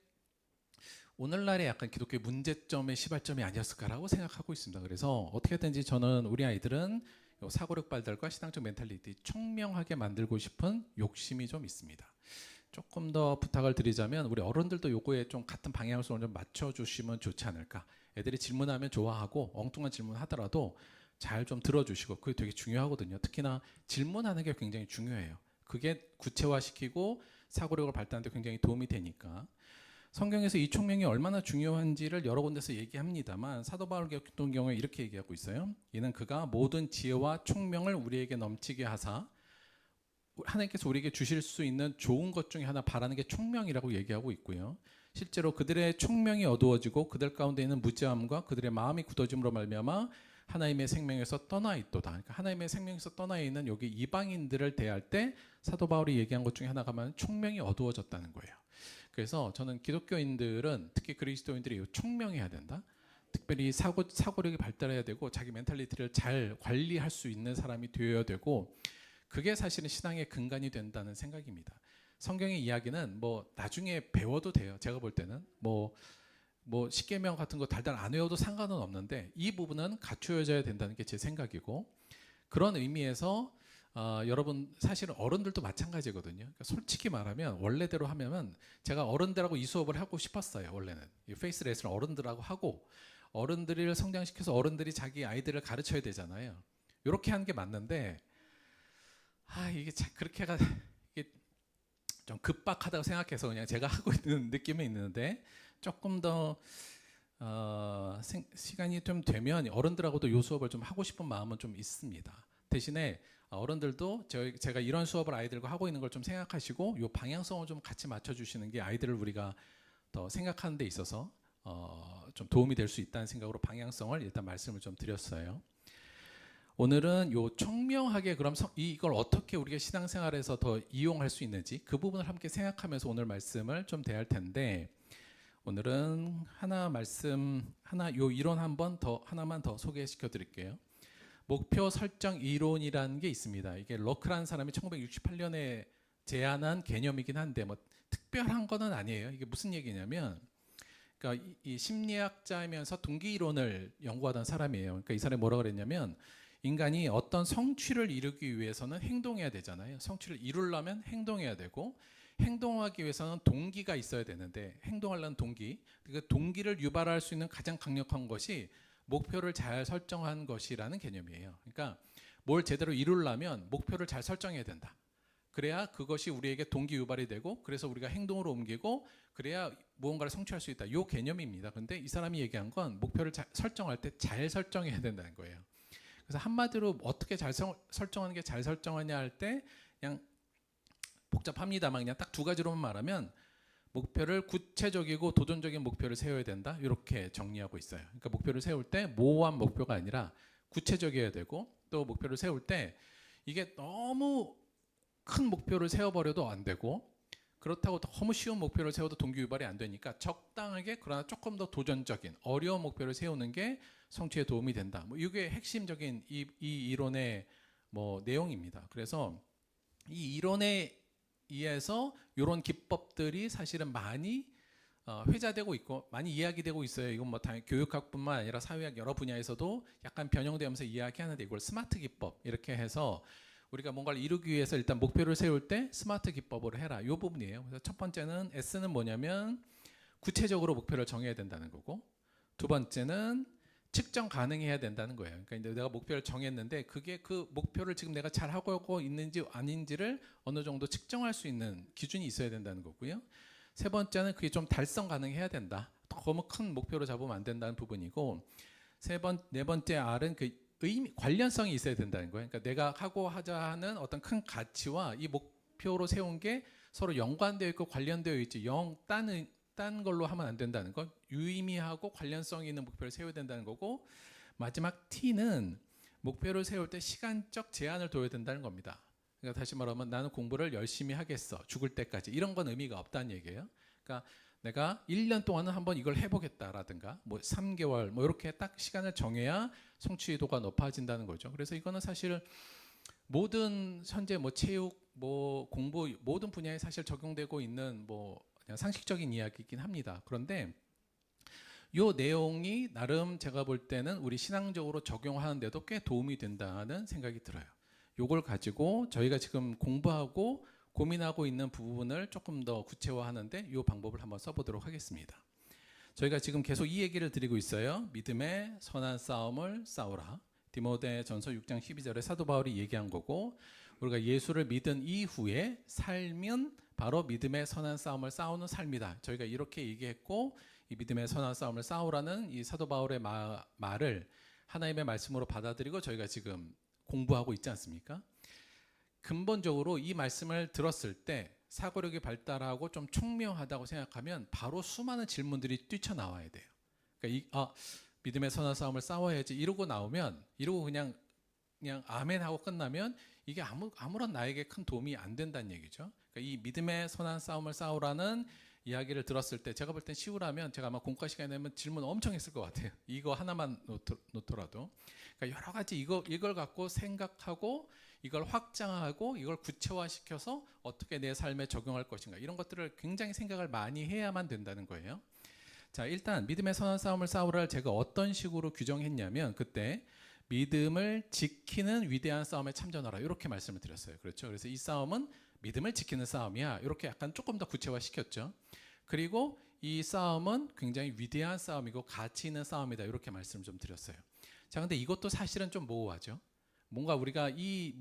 오늘날의 약간 기독교의 문제점의 시발점이 아니었을까라고 생각하고 있습니다. 그래서 어떻게든지 저는 우리 아이들은 사고력 발달과 신앙적 멘탈리티 총명하게 만들고 싶은 욕심이 좀 있습니다. 조금 더 부탁을 드리자면 우리 어른들도 요거에 좀 같은 방향성을 좀 맞춰주시면 좋지 않을까. 애들이 질문하면 좋아하고 엉뚱한 질문 하더라도 잘 좀 들어주시고 그게 되게 중요하거든요. 특히나 질문하는 게 굉장히 중요해요. 그게 구체화시키고 사고력을 발달하는 데 굉장히 도움이 되니까. 성경에서 이 총명이 얼마나 중요한지를 여러 군데서 얘기합니다만 사도 바울 같은 경우에 이렇게 얘기하고 있어요. 이는 그가 모든 지혜와 총명을 우리에게 넘치게 하사 하나님께서 우리에게 주실 수 있는 좋은 것 중에 하나 바라는 게 총명이라고 얘기하고 있고요. 실제로 그들의 총명이 어두워지고 그들 가운데 있는 무지함과 그들의 마음이 굳어짐으로 말미암아 하나님의 생명에서 떠나 있도다. 그러니까 하나님의 생명에서 떠나 있는 여기 이방인들을 대할 때 사도 바울이 얘기한 것 중에 하나가 뭐냐면 총명이 어두워졌다는 거예요. 그래서 저는 기독교인들은 특히 그리스도인들이 총명해야 된다. 특별히 사고력이 발달해야 되고 자기 멘탈리티를 잘 관리할 수 있는 사람이 되어야 되고 그게 사실은 신앙의 근간이 된다는 생각입니다. 성경의 이야기는 뭐 나중에 배워도 돼요. 제가 볼 때는 뭐 십계명 같은 거 달달 안 외워도 상관은 없는데 이 부분은 갖추어져야 된다는 게 제 생각이고 그런 의미에서 여러분 사실은 어른들도 마찬가지거든요. 그러니까 솔직히 말하면 원래대로 하면은 제가 어른들하고 이 수업을 하고 싶었어요. 원래는 이 페이스 레슨을 어른들하고 하고 어른들을 성장시켜서 어른들이 자기 아이들을 가르쳐야 되잖아요. 이렇게 하는 게 맞는데 이게 그렇게가 이게 좀 급박하다고 생각해서 그냥 제가 하고 있는 느낌이 있는데 조금 더 시간이 좀 되면 어른들하고도 이 수업을 좀 하고 싶은 마음은 좀 있습니다. 대신에 어른들도 제가 이런 수업을 아이들과 하고 있는 걸 좀 생각하시고 이 방향성을 좀 같이 맞춰주시는 게 아이들을 우리가 더 생각하는 데 있어서 좀 도움이 될 수 있다는 생각으로 방향성을 일단 말씀을 좀 드렸어요. 오늘은 요 총명하게 그럼 이걸 어떻게 우리가 신앙생활에서 더 이용할 수 있는지 그 부분을 함께 생각하면서 오늘 말씀을 좀 대할 텐데 오늘은 요 이론 하나만 더 소개시켜 드릴게요. 목표 설정 이론이라는 게 있습니다. 이게 러크라는 사람이 1968년에 제안한 개념이긴 한데 뭐 특별한 거는 아니에요. 이게 무슨 얘기냐면 그러니까 이 심리학자이면서 동기 이론을 연구하던 사람이에요. 그러니까 이 사람이 뭐라 그랬냐면 인간이 어떤 성취를 이루기 위해서는 행동해야 되잖아요. 성취를 이루려면 행동해야 되고 행동하기 위해서는 동기가 있어야 되는데 행동하려는 동기, 그 동기를 유발할 수 있는 가장 강력한 것이 목표를 잘 설정한 것이라는 개념이에요. 그러니까 뭘 제대로 이루려면 목표를 잘 설정해야 된다. 그래야 그것이 우리에게 동기 유발이 되고 그래서 우리가 행동으로 옮기고 그래야 무언가를 성취할 수 있다. 이 개념입니다. 그런데 이 사람이 얘기한 건 목표를 설정할 때 잘 설정해야 된다는 거예요. 그래서 한마디로 어떻게 잘 설정하는 게 잘 설정하냐 할 때 그냥 복잡합니다만 그냥 딱 두 가지로만 말하면 목표를 구체적이고 도전적인 목표를 세워야 된다. 이렇게 정리하고 있어요. 그러니까 목표를 세울 때 모호한 목표가 아니라 구체적이어야 되고 또 목표를 세울 때 이게 너무 큰 목표를 세워버려도 안 되고 그렇다고 너무 쉬운 목표를 세워도 동기 유발이 안 되니까 적당하게 그러나 조금 더 도전적인 어려운 목표를 세우는 게 성취에 도움이 된다. 뭐 이게 핵심적인 이 이론의 뭐 내용입니다. 그래서 이 이론에 의해서 이런 기법들이 사실은 많이 회자되고 있고 많이 이야기되고 있어요. 이건 뭐 당연히 교육학뿐만 아니라 사회학 여러 분야에서도 약간 변형되면서 이야기하는데 이걸 스마트 기법 이렇게 해서 우리가 뭔가를 이루기 위해서 일단 목표를 세울 때 스마트 기법으로 해라. 이 부분이에요. 그래서 첫 번째는 S는 뭐냐면 구체적으로 목표를 정해야 된다는 거고 두 번째는 측정 가능해야 된다는 거예요. 그러니까 이제 내가 목표를 정했는데 그게 그 목표를 지금 내가 잘 하고 있는지 아닌지를 어느 정도 측정할 수 있는 기준이 있어야 된다는 거고요. 세 번째는 그게 좀 달성 가능해야 된다. 너무 큰 목표로 잡으면 안 된다는 부분이고 네 번째 R은 그 관련성이 있어야 된다는 거예요. 그러니까 내가 하자 하는 어떤 큰 가치와 이 목표로 세운 게 서로 연관되어 있고 관련되어 있지 딴 걸로 하면 안 된다는 거. 유의미하고 관련성 있는 목표를 세워야 된다는 거고 마지막 T는 목표를 세울 때 시간적 제한을 둬야 된다는 겁니다. 그러니까 다시 말하면 나는 공부를 열심히 하겠어. 죽을 때까지. 이런 건 의미가 없다는 얘기예요. 그러니까 내가 1년 동안은 한번 이걸 해보겠다라든가 뭐 3개월 뭐 이렇게 딱 시간을 정해야 성취도가 높아진다는 거죠. 그래서 이거는 사실 모든 현재 뭐 체육 뭐 공부 모든 분야에 사실 적용되고 있는 뭐 그냥 상식적인 이야기이긴 합니다. 그런데 이 내용이 나름 제가 볼 때는 우리 신앙적으로 적용하는데도 꽤 도움이 된다는 생각이 들어요. 이걸 가지고 저희가 지금 공부하고 고민하고 있는 부분을 조금 더 구체화하는데 이 방법을 한번 써보도록 하겠습니다. 저희가 지금 계속 이 얘기를 드리고 있어요. 믿음의 선한 싸움을 싸우라. 디모데전서 6장 12절에 사도 바울이 얘기한 거고, 우리가 예수를 믿은 이후에 삶은 바로 믿음의 선한 싸움을 싸우는 삶이다. 저희가 이렇게 얘기했고, 이 믿음의 선한 싸움을 싸우라는 이 사도 바울의 말을 하나님의 말씀으로 받아들이고 저희가 지금 공부하고 있지 않습니까? 근본적으로 이 말씀을 들었을 때 사고력이 발달하고 좀 총명하다고 생각하면 바로 수많은 질문들이 뛰쳐나와야 돼요. 그러니까 믿음의 선한 싸움을 싸워야지 이러고 나오면, 이러고 그냥 아멘 하고 끝나면 이게 아무런 나에게 큰 도움이 안 된다는 얘기죠. 그러니까 이 믿음의 선한 싸움을 싸우라는 이야기를 들었을 때 제가 볼 땐 쉬우라면 제가 아마 공과 시간에 되면 질문 엄청 했을 것 같아요. 이거 하나만 놓더라도. 그러니까 여러 가지 이걸 갖고 생각하고 이걸 확장하고 이걸 구체화시켜서 어떻게 내 삶에 적용할 것인가, 이런 것들을 굉장히 생각을 많이 해야만 된다는 거예요. 자, 일단 믿음의 선한 싸움을 싸우라를 제가 어떤 식으로 규정했냐면, 그때 믿음을 지키는 위대한 싸움에 참전하라 이렇게 말씀을 드렸어요. 그렇죠? 그래서 이 싸움은 믿음을 지키는 싸움이야, 이렇게 약간 조금 더 구체화시켰죠. 그리고 이 싸움은 굉장히 위대한 싸움이고 가치 있는 싸움이다, 이렇게 말씀을 좀 드렸어요. 자, 근데 이것도 사실은 좀 모호하죠. 뭔가 우리가 이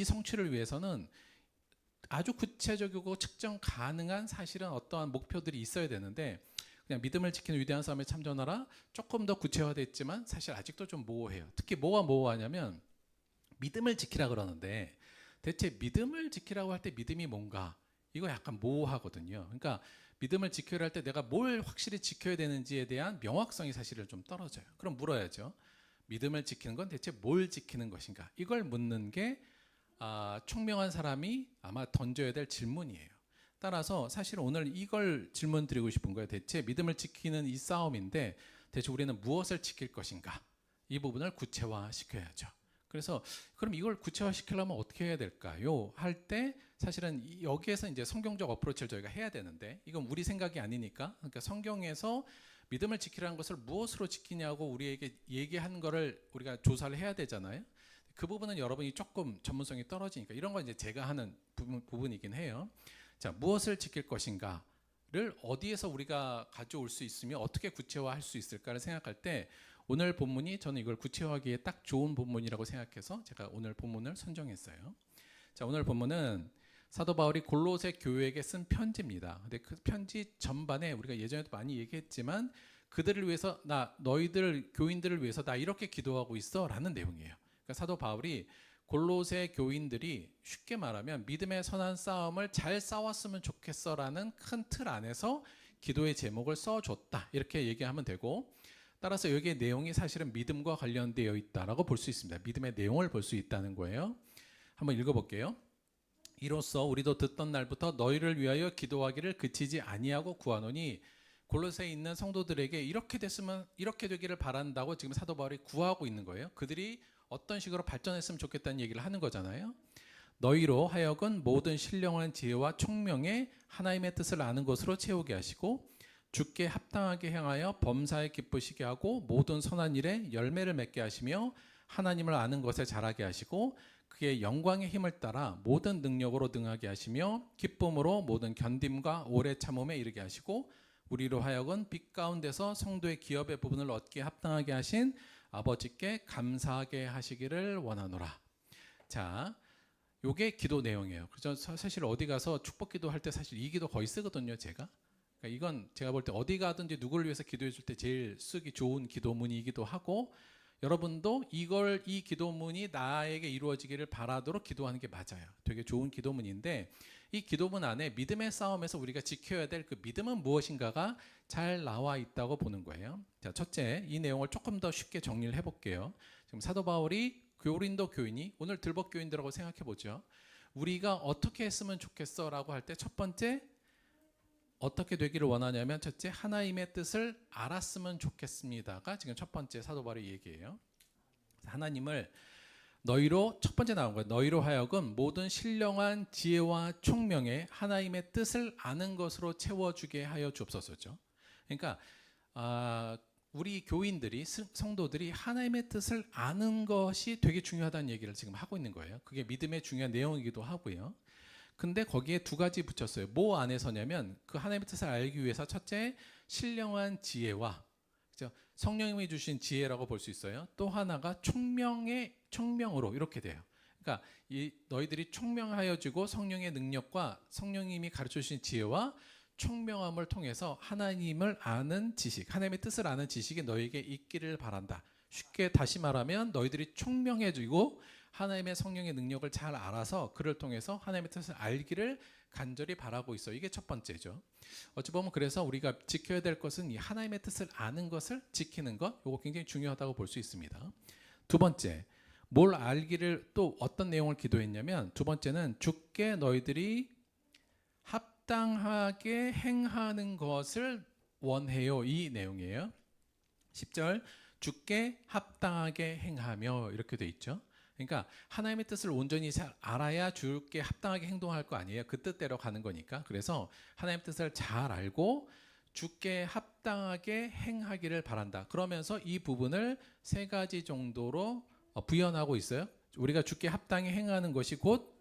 성취를 위해서는 아주 구체적이고 측정 가능한 사실은 어떠한 목표들이 있어야 되는데, 그냥 믿음을 지키는 위대한 싸움에 참전하라 조금 더 구체화됐지만 사실 아직도 좀 모호해요. 특히 뭐가 모호하냐면, 믿음을 지키라 그러는데 대체 믿음을 지키라고 할 때 믿음이 뭔가, 이거 약간 모호하거든요. 그러니까 믿음을 지켜야 할 때 내가 뭘 확실히 지켜야 되는지에 대한 명확성이 사실은 좀 떨어져요. 그럼 물어야죠. 믿음을 지키는 건 대체 뭘 지키는 것인가? 이걸 묻는 게 총명한 사람이 아마 던져야 될 질문이에요. 따라서 사실 오늘 이걸 질문 드리고 싶은 거예요. 대체 믿음을 지키는 이 싸움인데 대체 우리는 무엇을 지킬 것인가? 이 부분을 구체화시켜야죠. 그래서 그럼 이걸 구체화시키려면 어떻게 해야 될까요? 할 때 사실은 여기에서 이제 성경적 어프로치를 저희가 해야 되는데, 이건 우리 생각이 아니니까, 그러니까 성경에서 믿음을 지키라는 것을 무엇으로 지키냐고 우리에게 얘기한 거를 우리가 조사를 해야 되잖아요. 그 부분은 여러분이 조금 전문성이 떨어지니까 이런 건 이제 제가 하는 부분이긴 해요. 자, 무엇을 지킬 것인가를 어디에서 우리가 가져올 수 있으며 어떻게 구체화할 수 있을까를 생각할 때 오늘 본문이 저는 이걸 구체화하기에 딱 좋은 본문이라고 생각해서 제가 오늘 본문을 선정했어요. 자, 오늘 본문은 사도 바울이 골로새 교회에게 쓴 편지입니다. 근데 그 편지 전반에 우리가 예전에도 많이 얘기했지만 그들을 위해서 너희들 교인들을 위해서 나 이렇게 기도하고 있어라는 내용이에요. 그러니까 사도 바울이 골로새 교인들이 쉽게 말하면 믿음의 선한 싸움을 잘 싸웠으면 좋겠어라는 큰 틀 안에서 기도의 제목을 써줬다, 이렇게 얘기하면 되고, 따라서 여기에 내용이 사실은 믿음과 관련되어 있다라고 볼 수 있습니다. 믿음의 내용을 볼 수 있다는 거예요. 한번 읽어볼게요. 이로써 우리도 듣던 날부터 너희를 위하여 기도하기를 그치지 아니하고 구하노니, 골로새에 있는 성도들에게 이렇게 됐으면, 이렇게 되기를 바란다고 지금 사도 바울이 구하고 있는 거예요. 그들이 어떤 식으로 발전했으면 좋겠다는 얘기를 하는 거잖아요. 너희로 하여금 모든 신령한 지혜와 총명에 하나님의 뜻을 아는 것으로 채우게 하시고 주께 합당하게 행하여 범사에 기쁘시게 하고 모든 선한 일에 열매를 맺게 하시며 하나님을 아는 것에 자라게 하시고 그의 영광의 힘을 따라 모든 능력으로 능하게 하시며 기쁨으로 모든 견딤과 오래 참음에 이르게 하시고 우리로 하여금 빛 가운데서 성도의 기업의 부분을 얻게 합당하게 하신 아버지께 감사하게 하시기를 원하노라. 자, 요게 기도 내용이에요. 그래서 사실 어디 가서 축복 기도할 때 사실 이 기도 거의 쓰거든요, 제가. 그러니까 이건 제가 볼 때 어디 가든지 누구를 위해서 기도해 줄 때 제일 쓰기 좋은 기도문이기도 하고, 여러분도 이 기도문이 나에게 이루어지기를 바라도록 기도하는 게 맞아요. 되게 좋은 기도문인데, 이 기도문 안에 믿음의 싸움에서 우리가 지켜야 될 그 믿음은 무엇인가가 잘 나와 있다고 보는 거예요. 자, 첫째, 이 내용을 조금 더 쉽게 정리를 해볼게요. 지금 사도 바울이 고린도 교인이, 오늘 들벅 교인들하고 생각해 보죠. 우리가 어떻게 했으면 좋겠어라고 할 때 첫 번째, 어떻게 되기를 원하냐면 첫째, 하나님의 뜻을 알았으면 좋겠습니다가 지금 첫 번째 사도 바울의 얘기예요. 하나님을 너희로, 첫 번째 나온 거예요. 너희로 하여금 모든 신령한 지혜와 총명에 하나님의 뜻을 아는 것으로 채워주게 하여 주옵소서죠. 그러니까 우리 교인들이, 성도들이 하나님의 뜻을 아는 것이 되게 중요하다는 얘기를 지금 하고 있는 거예요. 그게 믿음의 중요한 내용이기도 하고요. 근데 거기에 두 가지 붙였어요. 뭐 안에서냐면 그 하나님의 뜻을 알기 위해서 첫째 신령한 지혜와, 그죠? 성령님이 주신 지혜라고 볼 수 있어요. 또 하나가 총명으로 이렇게 돼요. 그러니까 너희들이 총명하여지고 성령의 능력과 성령님이 가르쳐 주신 지혜와 총명함을 통해서 하나님을 아는 지식, 하나님의 뜻을 아는 지식이 너에게 있기를 바란다. 쉽게 다시 말하면 너희들이 총명해지고 하나님의 성령의 능력을 잘 알아서 그를 통해서 하나님의 뜻을 알기를 간절히 바라고 있어. 이게 첫 번째죠. 어찌 보면 그래서 우리가 지켜야 될 것은 이 하나님의 뜻을 아는 것을 지키는 것, 이거 굉장히 중요하다고 볼 수 있습니다. 두 번째, 뭘 알기를, 또 어떤 내용을 기도했냐면 두 번째는 주께 너희들이 합당하게 행하는 것을 원해요. 이 내용이에요. 10절, 주께 합당하게 행하며, 이렇게 돼 있죠. 그러니까 하나님의 뜻을 온전히 잘 알아야 주께 합당하게 행동할 거 아니에요. 그 뜻대로 가는 거니까. 그래서 하나님의 뜻을 잘 알고 주께 합당하게 행하기를 바란다. 그러면서 이 부분을 세 가지 정도로 부연하고 있어요. 우리가 주께 합당히 행하는 것이 곧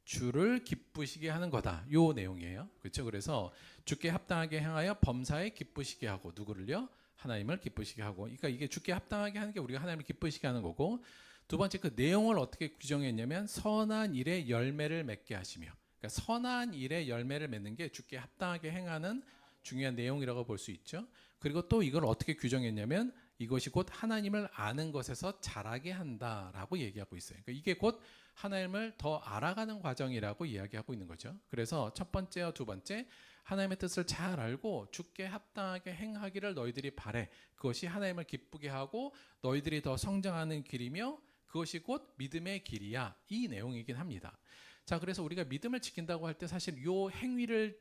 주를 기쁘시게 하는 거다. 요 내용이에요. 그렇죠? 그래서 주께 합당하게 행하여 범사에 기쁘시게 하고, 누구를요? 하나님을 기쁘시게 하고. 그러니까 이게 주께 합당하게 하는 게 우리가 하나님을 기쁘시게 하는 거고, 두 번째 그 내용을 어떻게 규정했냐면 선한 일의 열매를 맺게 하시며, 그러니까 선한 일의 열매를 맺는 게 주께 합당하게 행하는 중요한 내용이라고 볼 수 있죠. 그리고 또 이걸 어떻게 규정했냐면 이것이 곧 하나님을 아는 것에서 자라게 한다라고 얘기하고 있어요. 그러니까 이게 곧 하나님을 더 알아가는 과정이라고 이야기하고 있는 거죠. 그래서 첫 번째와 두 번째, 하나님의 뜻을 잘 알고 주께 합당하게 행하기를 너희들이 바래. 그것이 하나님을 기쁘게 하고 너희들이 더 성장하는 길이며 그것이 곧 믿음의 길이야. 이 내용이긴 합니다. 자, 그래서 우리가 믿음을 지킨다고 할 때 사실 요 행위를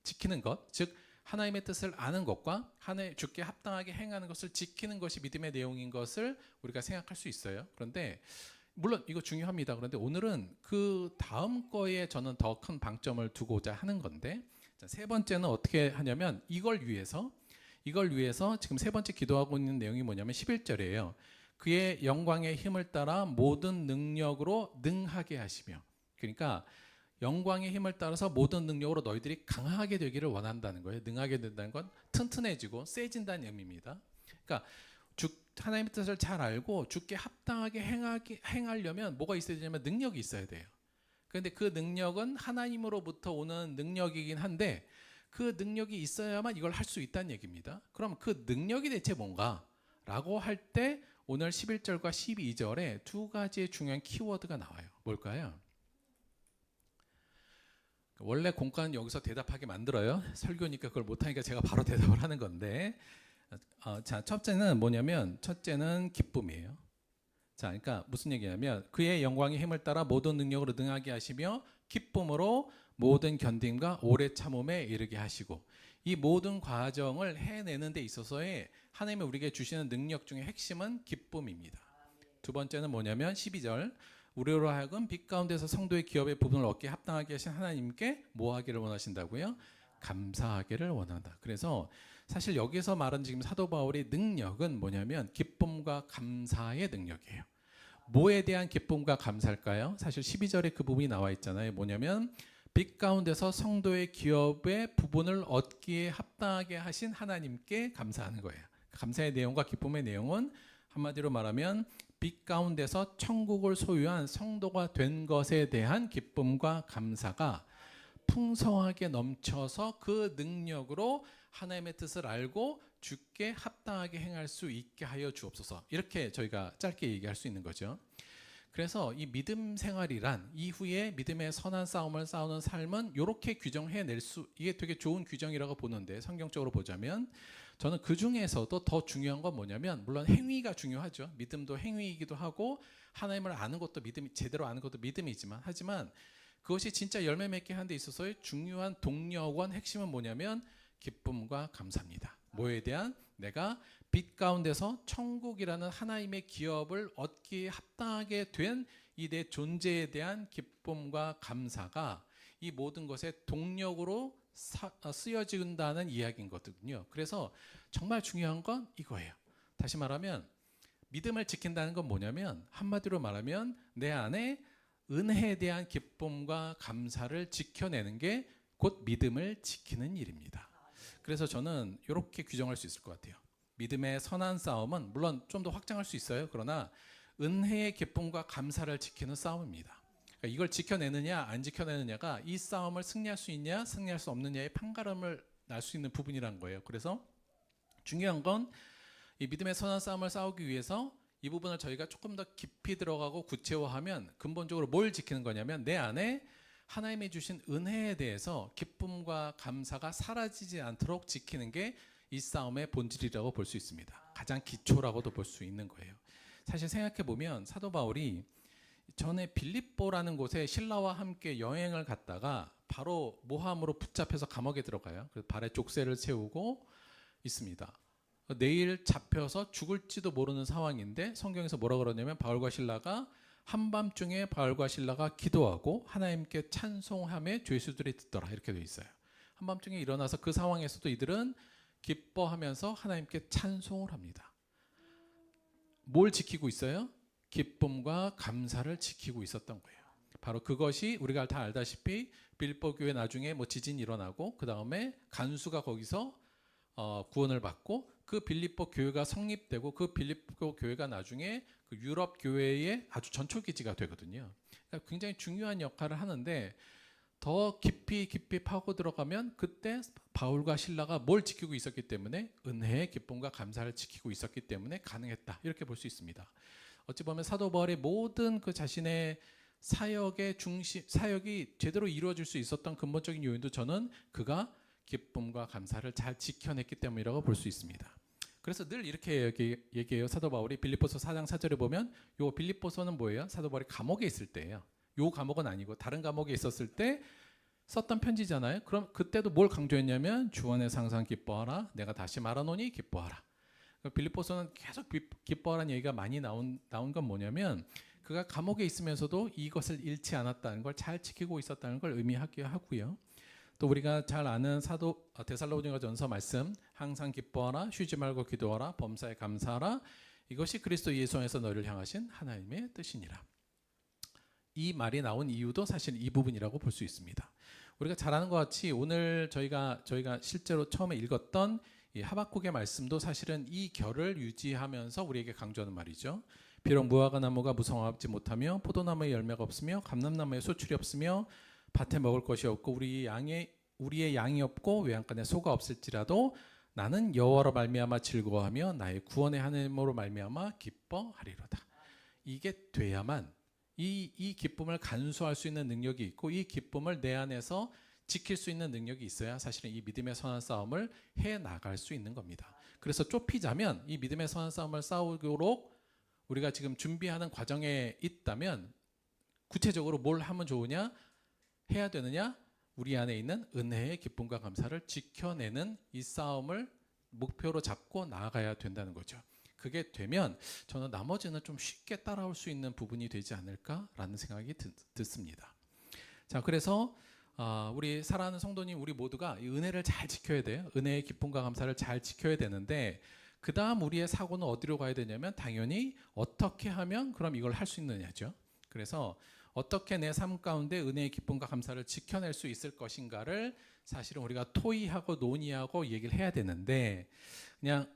지키는 것, 즉 하나님의 뜻을 아는 것과 주께 합당하게 행하는 것을 지키는 것이 믿음의 내용인 것을 우리가 생각할 수 있어요. 그런데 물론 이거 중요합니다. 그런데 오늘은 그 다음 거에 저는 더 큰 방점을 두고자 하는 건데, 자, 세 번째는 어떻게 하냐면 이걸 위해서 지금 세 번째 기도하고 있는 내용이 뭐냐면 11절이에요. 그의 영광의 힘을 따라 모든 능력으로 능하게 하시며, 그러니까 영광의 힘을 따라서 모든 능력으로 너희들이 강하게 되기를 원한다는 거예요. 능하게 된다는 건 튼튼해지고 세진다는 의미입니다. 그러니까 하나님의 뜻을 잘 알고 주께 합당하게 행하려면 뭐가 있어야 되냐면 능력이 있어야 돼요. 그런데 그 능력은 하나님으로부터 오는 능력이긴 한데 그 능력이 있어야만 이걸 할 수 있다는 얘기입니다. 그럼 그 능력이 대체 뭔가라고 할 때 오늘 11절과 12절에 두 가지의 중요한 키워드가 나와요. 뭘까요? 원래 공과는 여기서 대답하게 만들어요. 설교니까 그걸 못하니까 제가 바로 대답을 하는 건데, 자, 첫째는 뭐냐면 첫째는 기쁨이에요. 자, 그러니까 무슨 얘기냐면 그의 영광의 힘을 따라 모든 능력으로 능하게 하시며 기쁨으로 모든 견딤과 오래 참음에 이르게 하시고, 이 모든 과정을 해내는 데 있어서의 하나님이 우리에게 주시는 능력 중에 핵심은 기쁨입니다. 두 번째는 뭐냐면 12절, 우리로 하여금 빛 가운데서 성도의 기업의 부분을 얻게 합당하게 하신 하나님께 뭐 하기를 원하신다고요? 감사하기를 원한다. 그래서 사실 여기서 말한 지금 사도 바울의 능력은 뭐냐면 기쁨과 감사의 능력이에요. 뭐에 대한 기쁨과 감사일까요? 사실 12절에 그 부분이 나와 있잖아요. 뭐냐면 빛 가운데서 성도의 기업의 부분을 얻기에 합당하게 하신 하나님께 감사하는 거예요. 감사의 내용과 기쁨의 내용은 한마디로 말하면 빛 가운데서 천국을 소유한 성도가 된 것에 대한 기쁨과 감사가 풍성하게 넘쳐서 그 능력으로 하나님의 뜻을 알고 주께 합당하게 행할 수 있게 하여 주옵소서. 이렇게 저희가 짧게 얘기할 수 있는 거죠. 그래서 이 믿음 생활이란 이후에 믿음의 선한 싸움을 싸우는 삶은 이렇게 규정해낼 수, 이게 되게 좋은 규정이라고 보는데, 성경적으로 보자면 저는 그 중에서도 더 중요한 건 뭐냐면, 물론 행위가 중요하죠. 믿음도 행위이기도 하고 하나님을 아는 것도 믿음이, 제대로 아는 것도 믿음이지만, 하지만 그것이 진짜 열매 맺게 하는 데 있어서의 중요한 동력원 핵심은 뭐냐면 기쁨과 감사입니다. 뭐에 대한? 내가 빛 가운데서 천국이라는 하나님의 기업을 얻기에 합당하게 된 이 내 존재에 대한 기쁨과 감사가 이 모든 것의 동력으로 쓰여진다는 이야기인 거거든요. 그래서 정말 중요한 건 이거예요. 다시 말하면 믿음을 지킨다는 건 뭐냐면, 한마디로 말하면 내 안에 은혜에 대한 기쁨과 감사를 지켜내는 게 곧 믿음을 지키는 일입니다. 그래서 저는 이렇게 규정할 수 있을 것 같아요. 믿음의 선한 싸움은 물론 좀 더 확장할 수 있어요. 그러나 은혜의 기쁨과 감사를 지키는 싸움입니다. 그러니까 이걸 지켜내느냐 안 지켜내느냐가 이 싸움을 승리할 수 있냐 승리할 수 없느냐의 판가름을 날 수 있는 부분이란 거예요. 그래서 중요한 건 이 믿음의 선한 싸움을 싸우기 위해서 이 부분을 저희가 조금 더 깊이 들어가고 구체화하면 근본적으로 뭘 지키는 거냐면 내 안에 하나님이 주신 은혜에 대해서 기쁨과 감사가 사라지지 않도록 지키는 게 이 싸움의 본질이라고 볼 수 있습니다. 가장 기초라고도 볼 수 있는 거예요. 사실 생각해 보면 사도 바울이 전에 빌립보라는 곳에 신라와 함께 여행을 갔다가 바로 모함으로 붙잡혀서 감옥에 들어가요. 그래서 발에 족쇄를 세우고 있습니다. 내일 잡혀서 죽을지도 모르는 상황인데 성경에서 뭐라 그러냐면 바울과 신라가 한밤중에 바울과 신라가 기도하고 하나님께 찬송함에 죄수들이 듣더라 이렇게 돼 있어요. 한밤중에 일어나서 그 상황에서도 이들은 기뻐하면서 하나님께 찬송을 합니다. 뭘 지키고 있어요? 기쁨과 감사를 지키고 있었던 거예요. 바로 그것이 우리가 다 알다시피 빌립보 교회 나중에 뭐 지진이 일어나고 그 다음에 간수가 거기서 구원을 받고 그 빌립보 교회가 성립되고 그 빌립보 교회가 나중에 그 유럽 교회의 아주 전초기지가 되거든요. 그러니까 굉장히 중요한 역할을 하는데 더 깊이 파고 들어가면 그때 바울과 신라가 뭘 지키고 있었기 때문에 은혜의 기쁨과 감사를 지키고 있었기 때문에 가능했다 이렇게 볼 수 있습니다. 어찌 보면 사도 바울의 모든 그 자신의 사역의 중심, 사역이 제대로 이루어질 수 있었던 근본적인 요인도 저는 그가 기쁨과 감사를 잘 지켜냈기 때문이라고 볼 수 있습니다. 그래서 늘 이렇게 얘기해요. 사도 바울이 빌립보서 4장 4절에 보면 요 빌립보서는 뭐예요? 사도 바울이 감옥에 있을 때예요. 요 감옥은 아니고 다른 감옥에 있었을 때 썼던 편지잖아요. 그럼 그때도 뭘 강조했냐면 주 안에서 항상 기뻐하라. 내가 다시 말하노니 기뻐하라. 빌립보서는 계속 기뻐하라는 얘기가 많이 나온 건 뭐냐면 그가 감옥에 있으면서도 이것을 잃지 않았다는 걸 잘 지키고 있었다는 걸 의미하게 하고요. 또 우리가 잘 아는 사도 데살로니가전서 말씀 항상 기뻐하라 쉬지 말고 기도하라 범사에 감사하라 이것이 그리스도 예수 안에서 너를 향하신 하나님의 뜻이니라. 이 말이 나온 이유도 사실 이 부분이라고 볼 수 있습니다. 우리가 잘 아는 것 같이 오늘 저희가 실제로 처음에 읽었던 이 하박국의 말씀도 사실은 이 결을 유지하면서 우리에게 강조하는 말이죠. 비록 무화과 나무가 무성하지 못하며 포도나무에 열매가 없으며 감람나무에 소출이 없으며 밭에 먹을 것이 없고 우리의 양이 없고 외양간에 소가 없을지라도 나는 여호와로 말미암아 즐거워하며 나의 구원의 하나님으로 말미암아 기뻐하리로다. 이게 돼야만 이 기쁨을 간수할 수 있는 능력이 있고 이 기쁨을 내 안에서 지킬 수 있는 능력이 있어야 사실은 이 믿음의 선한 싸움을 해 나갈 수 있는 겁니다. 그래서 좁히자면 이 믿음의 선한 싸움을 싸우도록 우리가 지금 준비하는 과정에 있다면 구체적으로 뭘 하면 좋으냐? 해야 되느냐? 우리 안에 있는 은혜의 기쁨과 감사를 지켜내는 이 싸움을 목표로 잡고 나아가야 된다는 거죠. 그게 되면 저는 나머지는 좀 쉽게 따라올 수 있는 부분이 되지 않을까라는 생각이 듣습니다. 자, 그래서 우리 사랑하는 성도님 우리 모두가 이 은혜를 잘 지켜야 돼요. 은혜의 기쁨과 감사를 잘 지켜야 되는데 그 다음 우리의 사고는 어디로 가야 되냐면 당연히 어떻게 하면 그럼 이걸 할 수 있느냐죠. 그래서 어떻게 내 삶 가운데 은혜의 기쁨과 감사를 지켜낼 수 있을 것인가를 사실은 우리가 토의하고 논의하고 얘기를 해야 되는데 그냥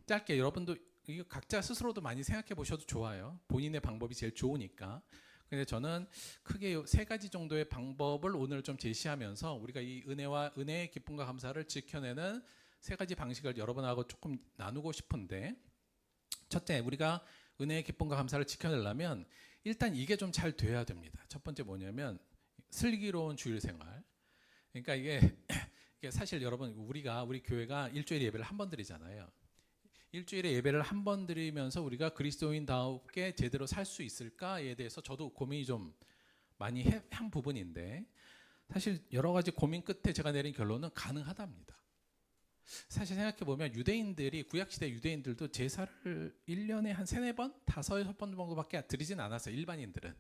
짧게 여러분도 이거 각자 스스로도 많이 생각해 보셔도 좋아요. 본인의 방법이 제일 좋으니까. 근데 저는 크게 세 가지 정도의 방법을 오늘 좀 제시하면서 우리가 이 은혜의 기쁨과 감사를 지켜내는 세 가지 방식을 여러분하고 조금 나누고 싶은데 첫째, 우리가 은혜의 기쁨과 감사를 지켜내려면 일단 이게 좀 잘 돼야 됩니다. 첫 번째 뭐냐면 슬기로운 주일 생활. 그러니까 이게 사실 여러분 우리 교회가 일주일에 예배를 한 번 드리잖아요. 일주일에 예배를 한 번 드리면서 우리가 그리스도인다우게 제대로 살 수 있을까에 대해서 저도 고민이 좀 많이 한 부분인데 사실 여러 가지 고민 끝에 제가 내린 결론은 가능하답니다. 사실 생각해보면 유대인들이 구약시대 유대인들도 제사를 1년에 한 3-4번? 5-6번 정도밖에 드리진 않았어요. 일반인들은.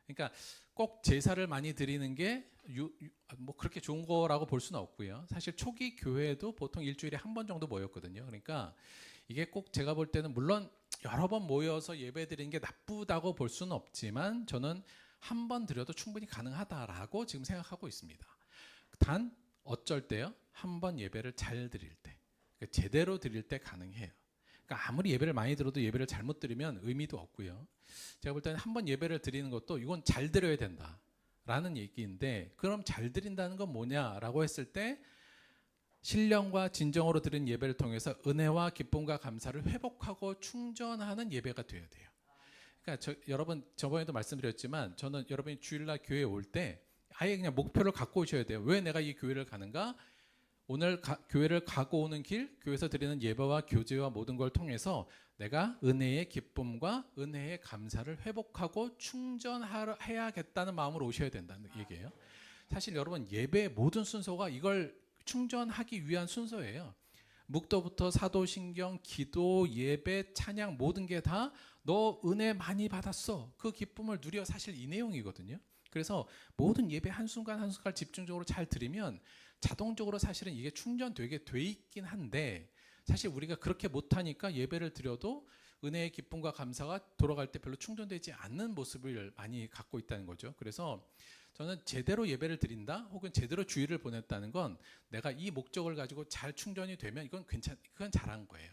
그러니까 꼭 제사를 많이 드리는 게 뭐 그렇게 좋은 거라고 볼 수는 없고요. 사실 초기 교회도 보통 일주일에 한 번 정도 모였거든요. 그러니까 이게 꼭 제가 볼 때는 물론 여러 번 모여서 예배 드리는 게 나쁘다고 볼 수는 없지만 저는 한 번 드려도 충분히 가능하다라고 지금 생각하고 있습니다. 단 어쩔 때요? 한 번 예배를 잘 드릴 때, 그러니까 제대로 드릴 때 가능해요. 그러니까 아무리 예배를 많이 들어도 예배를 잘못 드리면 의미도 없고요. 제가 볼 때는 한 번 예배를 드리는 것도 이건 잘 드려야 된다라는 얘기인데, 그럼 잘 드린다는 건 뭐냐라고 했을 때 신령과 진정으로 드린 예배를 통해서 은혜와 기쁨과 감사를 회복하고 충전하는 예배가 되어야 돼요. 그러니까 여러분 저번에도 말씀드렸지만 저는 여러분이 주일날 교회에 올 때 아예 그냥 목표를 갖고 오셔야 돼요. 왜 내가 이 교회를 가는가? 오늘 교회를 가고 오는 길, 교회에서 드리는 예배와 교제와 모든 걸 통해서 내가 은혜의 기쁨과 은혜의 감사를 회복하고 충전해야겠다는 마음으로 오셔야 된다는 얘기예요. 사실 여러분 예배의 모든 순서가 이걸 충전하기 위한 순서예요. 묵도부터 사도신경, 기도, 예배, 찬양 모든 게 다 너 은혜 많이 받았어. 그 기쁨을 누려, 사실 이 내용이거든요. 그래서 모든 예배 한순간 한순간 집중적으로 잘 드리면 자동적으로 사실은 이게 충전되게 돼 있긴 한데, 사실 우리가 그렇게 못하니까 예배를 드려도 은혜의 기쁨과 감사가 돌아갈 때 별로 충전되지 않는 모습을 많이 갖고 있다는 거죠. 그래서 저는 제대로 예배를 드린다 혹은 제대로 주일을 보냈다는 건 내가 이 목적을 가지고 잘 충전이 되면 그건 잘한 거예요.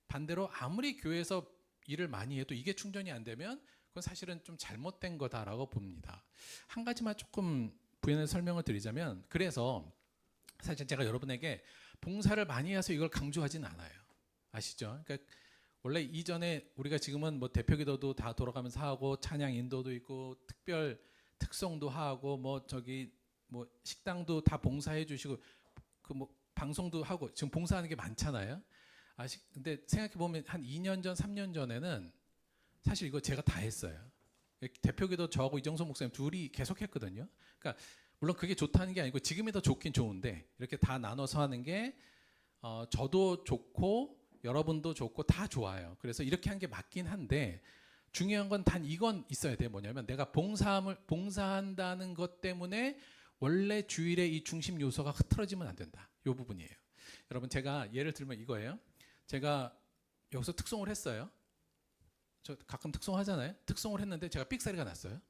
반대로 아무리 교회에서 일을 많이 해도 이게 충전이 안 되면 그건 사실은 좀 잘못된 거다라고 봅니다. 한 가지만 조금 부연해서 설명을 드리자면, 그래서 사실 제가 여러분에게 봉사를 많이 해서 이걸 강조하진 않아요. 아시죠? 그러니까 원래 이전에 우리가 지금은 뭐 대표기도도 다 돌아가면서 하고 찬양 인도도 있고 특별 특송도 하고 뭐 식당도 다 봉사해 주시고 그 뭐 방송도 하고 지금 봉사하는 게 많잖아요. 근데 생각해 보면 한 2년 전, 3년 전에는 사실 이거 제가 다 했어요. 대표기도 저하고 이정선 목사님 둘이 계속 했거든요. 그러니까 물론 그게 좋다는 게 아니고 지금이 더 좋긴 좋은데 이렇게 다 나눠서 하는 게 저도 좋고 여러분도 좋고 다 좋아요. 그래서 이렇게 한 게 맞긴 한데 중요한 건 단 이건 있어야 돼. 뭐냐면 내가 봉사한다는 것 때문에 원래 주일의 이 중심 요소가 흐트러지면 안 된다. 이 부분이에요. 여러분 제가 예를 들면 이거예요. 제가 여기서 특송을 했어요. 저 가끔 특송하잖아요. 특송을 했는데 제가 삑사리가 났어요.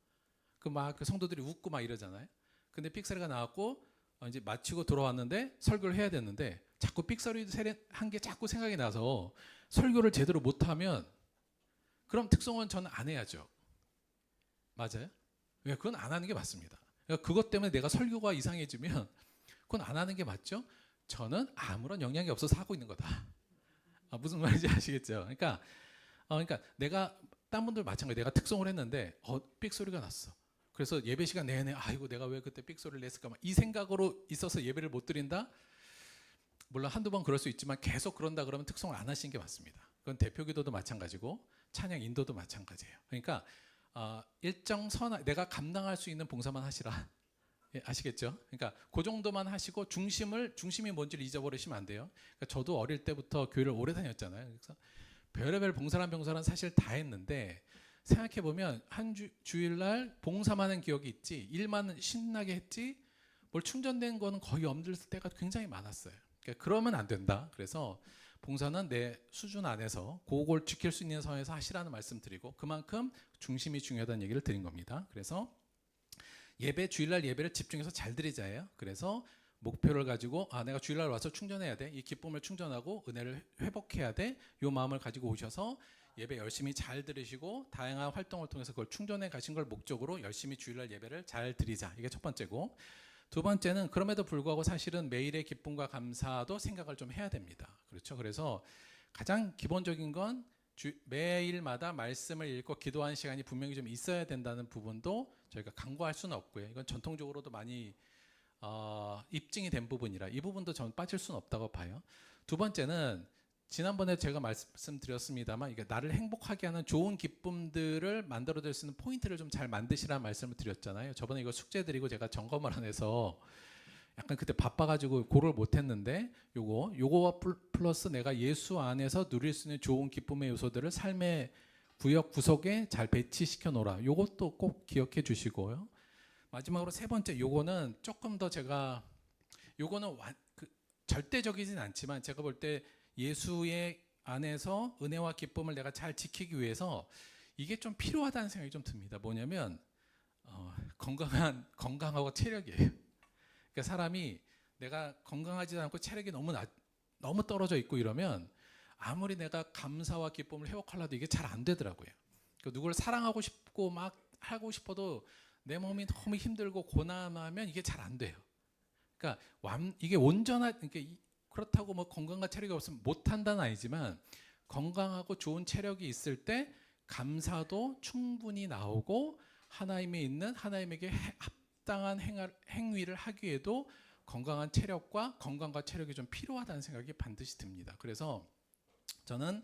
그 성도들이 웃고 막 이러잖아요. 근데 삑사리가 나왔고 이제 마치고 돌아왔는데 설교를 해야 됐는데 자꾸 삑사리 한 게 자꾸 생각이 나서 설교를 제대로 못하면 그럼 특송은 저는 안 해야죠. 맞아요? 왜? 그건 안 하는 게 맞습니다. 그러니까 그것 때문에 내가 설교가 이상해지면 그건 안 하는 게 맞죠? 저는 아무런 영향이 없어서 하고 있는 거다. 무슨 말인지 아시겠죠? 그러니까 내가 딴 분들 마찬가지. 내가 특송을 했는데 삑소리가 났어. 그래서 예배 시간 내내 아이고 내가 왜 그때 삑소리를 냈을까 이 생각으로 있어서 예배를 못 드린다. 물론 한두 번 그럴 수 있지만 계속 그런다 그러면 특송을 안 하시는 게 맞습니다. 그건 대표기도도 마찬가지고 찬양 인도도 마찬가지예요. 그러니까 일정 내가 감당할 수 있는 봉사만 하시라. 예, 아시겠죠? 그러니까 그 정도만 하시고 중심이 뭔지를 잊어버리시면 안 돼요. 그러니까 저도 어릴 때부터 교회를 오래 다녔잖아요. 그래서 별의별 봉사란 병사란 사실 다 했는데 생각해 보면 한 주일날 봉사만 하는 기억이 있지 일만 신나게 했지 뭘 충전된 거는 거의 없을 때가 굉장히 많았어요. 그러니까 그러면 안 된다. 그래서 봉사는 내 수준 안에서 그걸 지킬 수 있는 선에서 하시라는 말씀 드리고 그만큼 중심이 중요하다는 얘기를 드린 겁니다. 그래서 주일날 예배를 집중해서 잘 드리자예요. 그래서 목표를 가지고 내가 주일날 와서 충전해야 돼. 이 기쁨을 충전하고 은혜를 회복해야 돼. 이 마음을 가지고 오셔서 예배 열심히 잘 들으시고 다양한 활동을 통해서 그걸 충전해 가신 걸 목적으로 열심히 주일날 예배를 잘 드리자. 이게 첫 번째고, 두 번째는 그럼에도 불구하고 사실은 매일의 기쁨과 감사도 생각을 좀 해야 됩니다. 그렇죠? 그래서 가장 기본적인 건 매일마다 말씀을 읽고 기도하는 시간이 분명히 좀 있어야 된다는 부분도 저희가 강구할 수는 없고요. 이건 전통적으로도 많이 입증이 된 부분이라 이 부분도 저는 빠질 수는 없다고 봐요. 두 번째는 지난번에 제가 말씀드렸습니다만 이게 나를 행복하게 하는 좋은 기쁨들을 만들어낼 수 있는 포인트를 좀 잘 만드시라는 말씀을 드렸잖아요. 저번에 이거 숙제 드리고 제가 점검을 안 해서 약간 그때 바빠가지고 고를 못했는데 요거와 플러스 내가 예수 안에서 누릴 수 있는 좋은 기쁨의 요소들을 삶의 구역 구석에 잘 배치시켜 놓으라. 요것도 꼭 기억해 주시고요. 마지막으로 세 번째, 요거는 조금 더 요거는 절대적이진 않지만 제가 볼 때 예수의 안에서 은혜와 기쁨을 내가 잘 지키기 위해서 이게 좀 필요하다는 생각이 좀 듭니다. 뭐냐면 건강하고 체력이에요. 그러니까 사람이 내가 건강하지 않고 체력이 너무 떨어져 있고 이러면 아무리 내가 감사와 기쁨을 회복하려도 이게 잘 안 되더라고요. 그러니까 누구를 사랑하고 싶고 막 하고 싶어도 내 몸이 너무 힘들고 고난하면 이게 잘 안 돼요. 그러니까 이게 온전한 그렇다고 뭐 건강과 체력이 없으면 못 한다는 아니지만 건강하고 좋은 체력이 있을 때 감사도 충분히 나오고 하나님에게 합당한 행위를 하기에도 건강한 체력과 건강과 체력이 좀 필요하다는 생각이 반드시 듭니다. 그래서 저는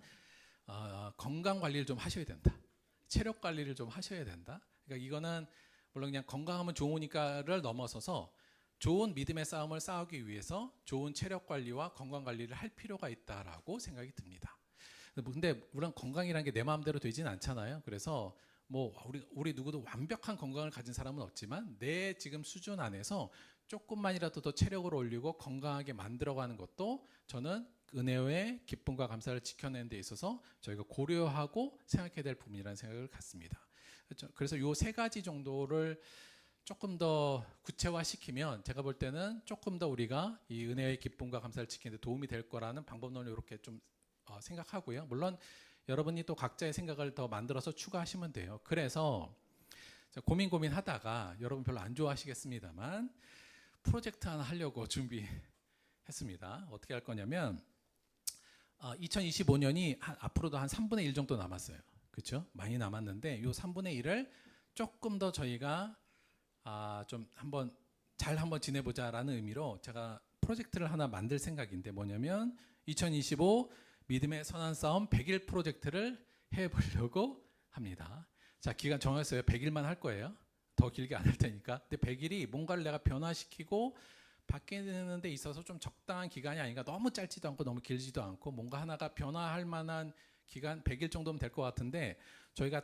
건강 관리를 좀 하셔야 된다. 체력 관리를 좀 하셔야 된다. 그러니까 이거는 물론 그냥 건강하면 좋으니까를 넘어서서 좋은 믿음의 싸움을 싸우기 위해서 좋은 체력 관리와 건강 관리를 할 필요가 있다라고 생각이 듭니다. 근데 물론 건강이라는 게 내 마음대로 되지는 않잖아요. 그래서 뭐 우리 누구도 완벽한 건강을 가진 사람은 없지만 내 지금 수준 안에서 조금만이라도 더 체력을 올리고 건강하게 만들어가는 것도 저는 은혜의 기쁨과 감사를 지켜내는 데 있어서 저희가 고려하고 생각해야 될 부분이라는 생각을 갖습니다. 그래서 이 세 가지 정도를 조금 더 구체화시키면 제가 볼 때는 조금 더 우리가 이 은혜의 기쁨과 감사를 지키는 데 도움이 될 거라는 방법론을 이렇게 좀 생각하고요. 물론 여러분이 또 각자의 생각을 더 만들어서 추가하시면 돼요. 그래서 고민하다가 여러분 별로 안 좋아하시겠습니다만 프로젝트 하나 하려고 준비했습니다. 어떻게 할 거냐면 2025년이 앞으로도 한 3분의 1 정도 남았어요. 그렇죠? 많이 남았는데 이 3분의 1을 조금 더 저희가 좀 한번 지내보자라는 의미로 제가 프로젝트를 하나 만들 생각인데 뭐냐면 2025 믿음의 선한 싸움 100일 프로젝트를 해보려고 합니다. 자, 기간 정했어요. 100일만 할 거예요. 더 길게 안 할 테니까. 근데 100일이 뭔가를 내가 변화시키고 바뀌는 데 있어서 좀 적당한 기간이 아닌가. 너무 짧지도 않고 너무 길지도 않고 뭔가 하나가 변화할 만한 기간 100일 정도면 될 것 같은데 저희가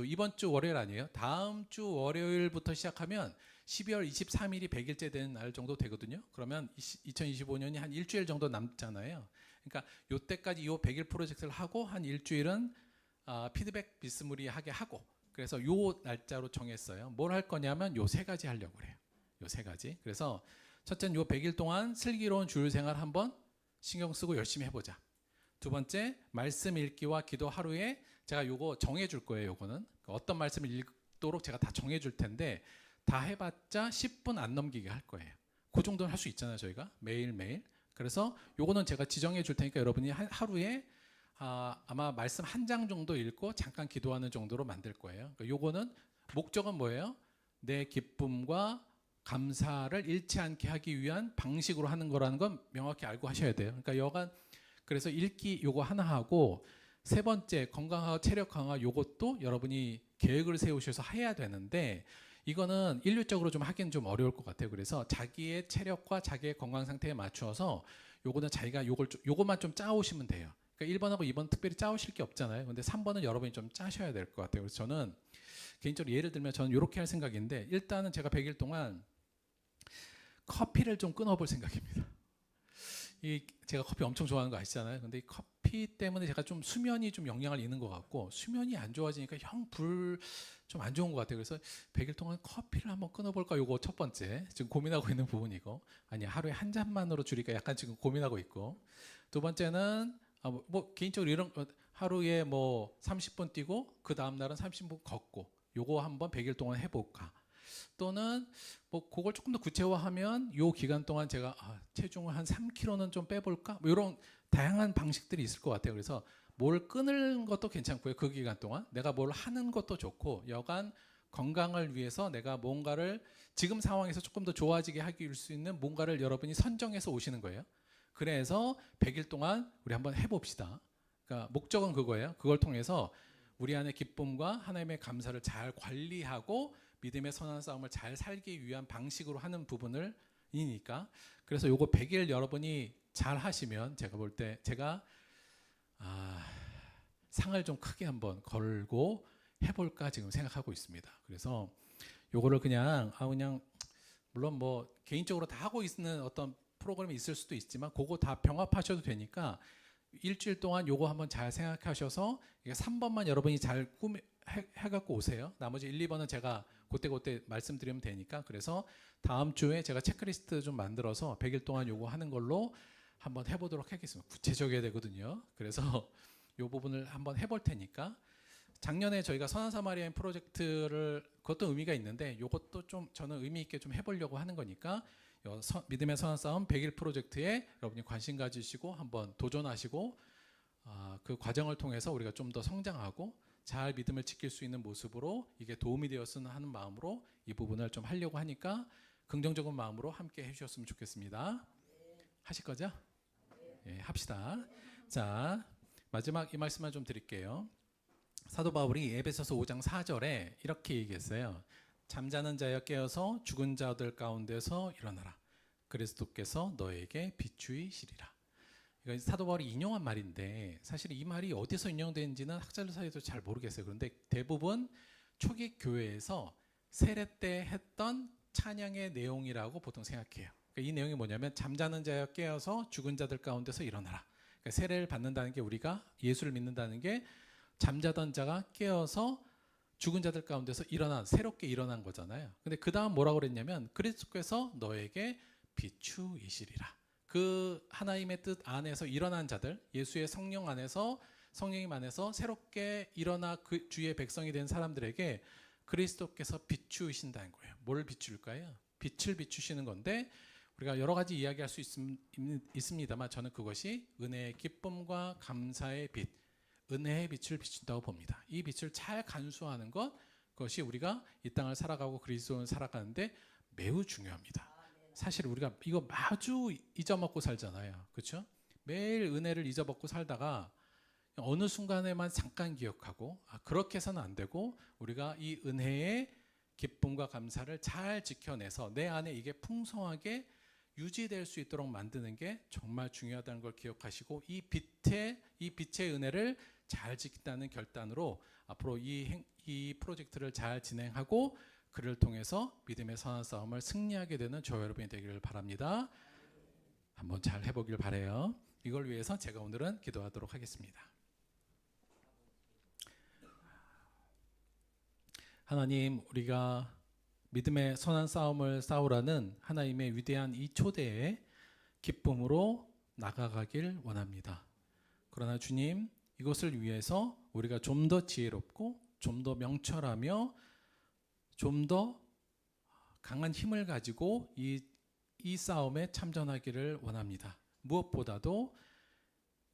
이번 주 월요일 아니에요? 다음 주 월요일부터 시작하면 12월 23일이 100일째 된 날 정도 되거든요. 그러면 2025년이 한 일주일 정도 남잖아요. 그러니까 요때까지 요 100일 프로젝트를 하고 한 일주일은 피드백 비스무리하게 하고 그래서 요 날짜로 정했어요. 뭘 할 거냐면 요 세 가지 하려고 그래요. 요 세 가지. 그래서 첫째는 요 100일 동안 슬기로운 주일 생활 한번 신경 쓰고 열심히 해보자. 두 번째, 말씀 읽기와 기도 하루에 제가 요거 정해줄 거예요. 요거는 어떤 말씀을 읽도록 제가 다 정해줄 텐데 다 해봤자 10분 안 넘기게 할 거예요. 그 정도는 할 수 있잖아요. 저희가 매일매일. 그래서 요거는 제가 지정해 줄 테니까 여러분이 하루에 아마 말씀 한 장 정도 읽고 잠깐 기도하는 정도로 만들 거예요. 그러니까 요거는 목적은 뭐예요? 내 기쁨과 감사를 잃지 않게 하기 위한 방식으로 하는 거라는 건 명확히 알고 하셔야 돼요. 그러니까 여간 그래서 읽기 요거 하나 하고 세 번째 건강하고 체력 강화 요것도 여러분이 계획을 세우셔서 해야 되는데 이거는 인류적으로 좀 하기는 좀 어려울 것 같아요. 그래서 자기의 체력과 자기의 건강 상태에 맞추어서 요거는 자기가 요것만 좀 짜오시면 돼요. 그러니까 1번하고 2번 특별히 짜오실 게 없잖아요. 근데 3번은 여러분이 좀 짜셔야 될 것 같아요. 그래서 저는 개인적으로 예를 들면 저는 이렇게 할 생각인데 일단은 제가 100일 동안 커피를 좀 끊어볼 생각입니다. 제가 커피 엄청 좋아하는 거 아시잖아요. 근데 이 커피 때문에 제가 좀 수면이 좀 영향을 잃는 것 같고 수면이 안 좋아지니까 좀 안 좋은 것 같아요. 그래서 100일 동안 커피를 한번 끊어볼까? 요거 첫 번째 지금 고민하고 있는 부분이고 아니 하루에 한 잔만으로 줄일까? 약간 지금 고민하고 있고 두 번째는 뭐 개인적으로 이런 하루에 뭐 30분 뛰고 그 다음 날은 30분 걷고 요거 한번 100일 동안 해볼까? 또는 뭐 그걸 조금 더 구체화하면 요 기간 동안 제가 체중을 한 3kg는 좀 빼볼까? 뭐 이런 다양한 방식들이 있을 것 같아요. 그래서 뭘 끊는 것도 괜찮고요. 그 기간 동안 내가 뭘 하는 것도 좋고 여간 건강을 위해서 내가 뭔가를 지금 상황에서 조금 더 좋아지게 하기 위할 수 있는 뭔가를 여러분이 선정해서 오시는 거예요. 그래서 100일 동안 우리 한번 해봅시다. 그러니까 목적은 그거예요. 그걸 통해서 우리 안의 기쁨과 하나님의 감사를 잘 관리하고 믿음의 선한 싸움을 잘 살기 위한 방식으로 하는 부분을 이니까 그래서 요거 100일 여러분이 잘 하시면 제가 볼 때 제가 상을 좀 크게 한번 걸고 해볼까 지금 생각하고 있습니다. 그래서 요거를 그냥 물론 뭐 개인적으로 다 하고 있는 어떤 프로그램이 있을 수도 있지만 그거 다 병합하셔도 되니까 일주일 동안 요거 한번 잘 생각하셔서 이게 3번만 여러분이 잘 해갖고 오세요. 나머지 1, 2번은 제가 그때 말씀드리면 되니까. 그래서 다음 주에 제가 체크리스트 좀 만들어서 100일 동안 요거 하는 걸로 한번 해보도록 하겠습니다. 구체적이어야 되거든요. 그래서 요 부분을 한번 해볼 테니까. 작년에 저희가 선한 사마리아인 프로젝트를 그것도 의미가 있는데 요것도 좀 저는 의미 있게 좀 해보려고 하는 거니까 믿음의 선한 싸움 100일 프로젝트에 여러분이 관심 가지시고 한번 도전하시고 그 과정을 통해서 우리가 좀 더 성장하고 잘 믿음을 지킬 수 있는 모습으로 이게 도움이 되었으면 하는 마음으로 이 부분을 좀 하려고 하니까 긍정적인 마음으로 함께 해주셨으면 좋겠습니다. 하실 거죠? 예, 합시다. 자, 마지막 이 말씀만 좀 드릴게요. 사도 바울이 에베소서 5장 4절에 이렇게 얘기했어요. 잠자는 자여 깨어서 죽은 자들 가운데서 일어나라. 그리스도께서 너에게 비추이시리라. 이거 사도 바울이 인용한 말인데 사실 이 말이 어디서 인용되는지는 학자들 사이에도 잘 모르겠어요. 그런데 대부분 초기 교회에서 세례 때 했던 찬양의 내용이라고 보통 생각해요. 그러니까 이 내용이 뭐냐면 잠자는 자여 깨어서 죽은 자들 가운데서 일어나라. 그러니까 세례를 받는다는 게 우리가 예수를 믿는다는 게 잠자던 자가 깨어서 죽은 자들 가운데서 새롭게 일어난 거잖아요. 근데 그 다음 뭐라고 그랬냐면 그리스도께서 너에게 비추이시리라. 그 하나님의 뜻 안에서 일어난 자들, 예수의 성령 안에서 성령님 안에서 새롭게 일어나 그 주의 백성이 된 사람들에게 그리스도께서 비추이신다는 거예요. 뭘 비출까요? 빛을 비추시는 건데 우리가 여러 가지 이야기할 수 있습니다만 저는 그것이 은혜의 기쁨과 감사의 빛, 은혜의 빛을 비춘다고 봅니다. 이 빛을 잘 간수하는 그것이 우리가 이 땅을 살아가고 그리스도를 살아가는데 매우 중요합니다. 사실 우리가 이거 마주 잊어먹고 살잖아요. 그렇죠? 매일 은혜를 잊어먹고 살다가 어느 순간에만 잠깐 기억하고 그렇게 해서는 안 되고 우리가 이 은혜의 기쁨과 감사를 잘 지켜내서 내 안에 이게 풍성하게 유지될 수 있도록 만드는 게 정말 중요하다는 걸 기억하시고 이 빛의 은혜를 잘 지킨다는 결단으로 앞으로 이 프로젝트를 잘 진행하고 그를 통해서 믿음의 선한 싸움을 승리하게 되는 저와 여러분이 되기를 바랍니다. 한번 잘 해보길 바라요. 이걸 위해서 제가 오늘은 기도하도록 하겠습니다. 하나님, 우리가 믿음의 선한 싸움을 싸우라는 하나님의 위대한 이 초대에 기쁨으로 나아가길 원합니다. 그러나 주님, 이것을 위해서 우리가 좀 더 지혜롭고 좀 더 명철하며 좀 더 강한 힘을 가지고 이 싸움에 참전하기를 원합니다. 무엇보다도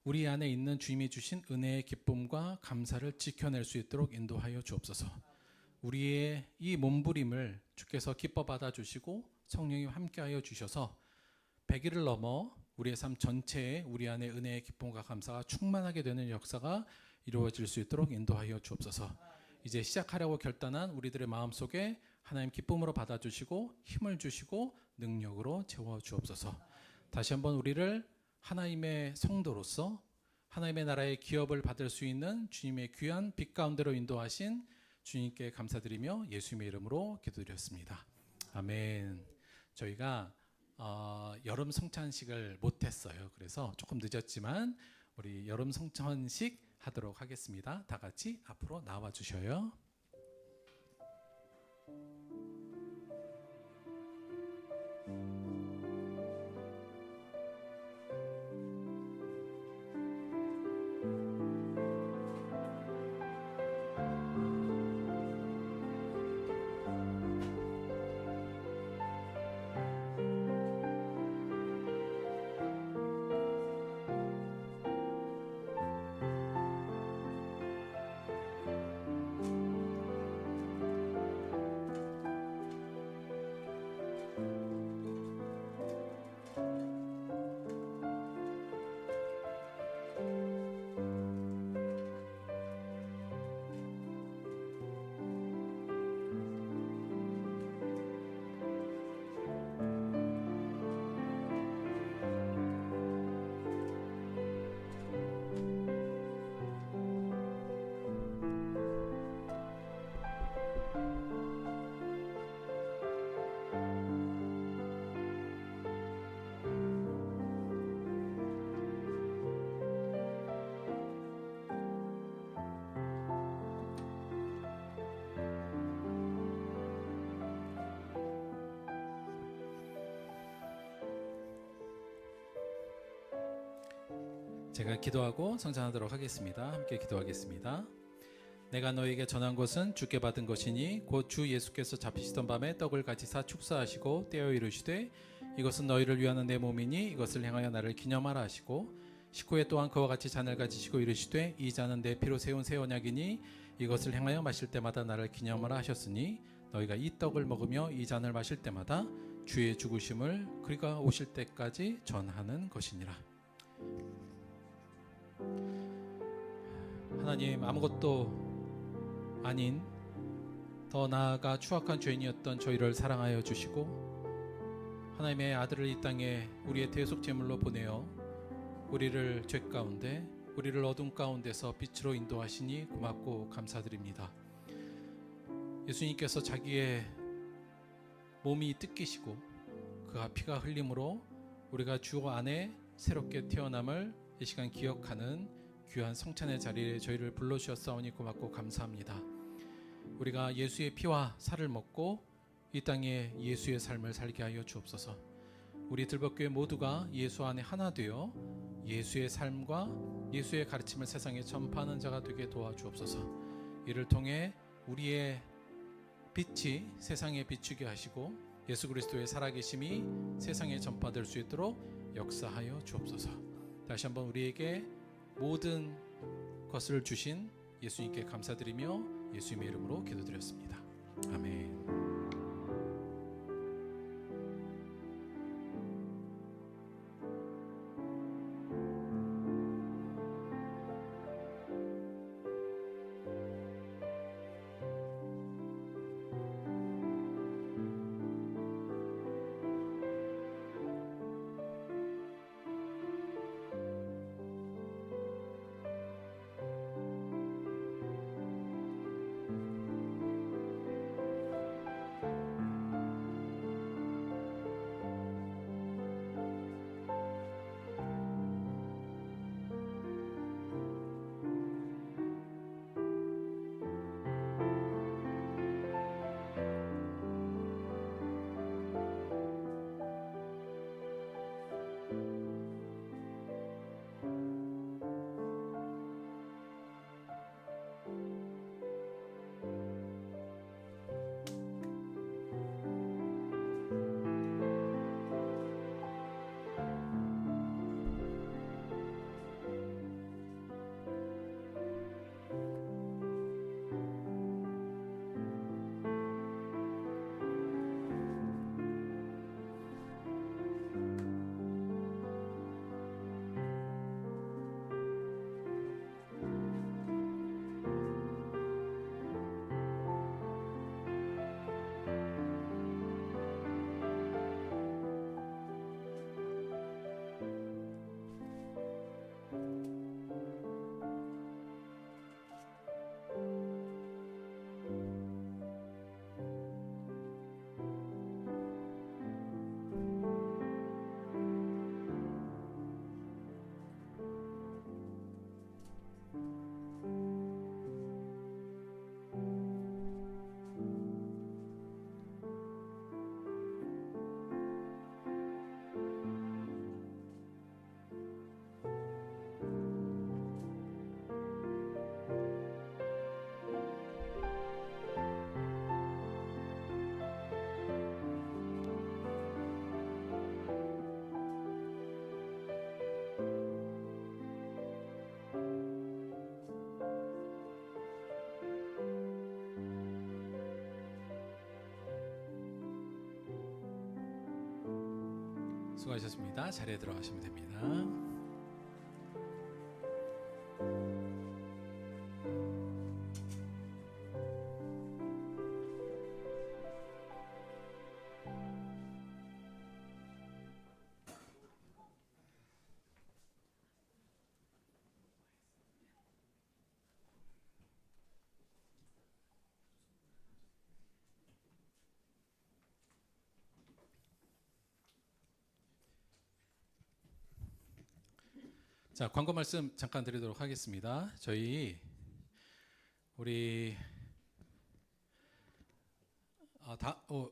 우리 안에 있는 주님이 주신 은혜의 기쁨과 감사를 지켜낼 수 있도록 인도하여 주옵소서. 우리의 이 몸부림을 주께서 기뻐 받아주시고 성령이 함께하여 주셔서 100일을 넘어 우리의 삶 전체에 우리 안에 은혜의 기쁨과 감사가 충만하게 되는 역사가 이루어질 수 있도록 인도하여 주옵소서. 이제 시작하려고 결단한 우리들의 마음속에 하나님 기쁨으로 받아주시고 힘을 주시고 능력으로 채워주옵소서. 다시 한번 우리를 하나님의 성도로서 하나님의 나라의 기업을 받을 수 있는 주님의 귀한 빛 가운데로 인도하신 주님께 감사드리며 예수님의 이름으로 기도드렸습니다. 아멘. 저희가 여름 성찬식을 못했어요. 그래서 조금 늦었지만 우리 여름 성찬식 하도록 하겠습니다. 다 같이 앞으로 나와 주셔요. 제가 기도하고 성찬하도록 하겠습니다. 함께 기도하겠습니다. 내가 너에게 전한 것은 주께 받은 것이니 곧 주 예수께서 잡히시던 밤에 떡을 가지사 축사하시고 떼어 이르시되 이것은 너희를 위하는 내 몸이니 이것을 행하여 나를 기념하라 하시고 식후에 또한 그와 같이 잔을 가지시고 이르시되 이 잔은 내 피로 세운 새 언약이니 이것을 행하여 마실 때마다 나를 기념하라 하셨으니 너희가 이 떡을 먹으며 이 잔을 마실 때마다 주의 죽으심을 그가 오실 때까지 전하는 것이니라. 하나님, 아무것도 아닌 더 나아가 추악한 죄인이었던 저희를 사랑하여 주시고 하나님의 아들을 이 땅에 우리의 대속 제물로 보내어 우리를 죄 가운데, 우리를 어둠 가운데서 빛으로 인도하시니 고맙고 감사드립니다. 예수님께서 자기의 몸이 뜯기시고 그가 피가 흘림으로 우리가 주 안에 새롭게 태어남을 이 시간 기억하는 귀한 성찬의 자리에 저희를 불러주셨사오니 고맙고 감사합니다. 우리가 예수의 피와 살을 먹고 이 땅에 예수의 삶을 살게 하여 주옵소서. 우리 들법교회 모두가 예수 안에 하나 되어 예수의 삶과 예수의 가르침을 세상에 전파하는 자가 되게 도와주옵소서. 이를 통해 우리의 빛이 세상에 비추게 하시고 예수 그리스도의 살아계심이 세상에 전파될 수 있도록 역사하여 주옵소서. 다시 한번 우리에게 모든 것을 주신 예수님께 감사드리며 예수님의 이름으로 기도드렸습니다. 아멘. 수고하셨습니다. 자리에 들어가시면 됩니다. 자, 광고 말씀 잠깐 드리도록 하겠습니다. 우리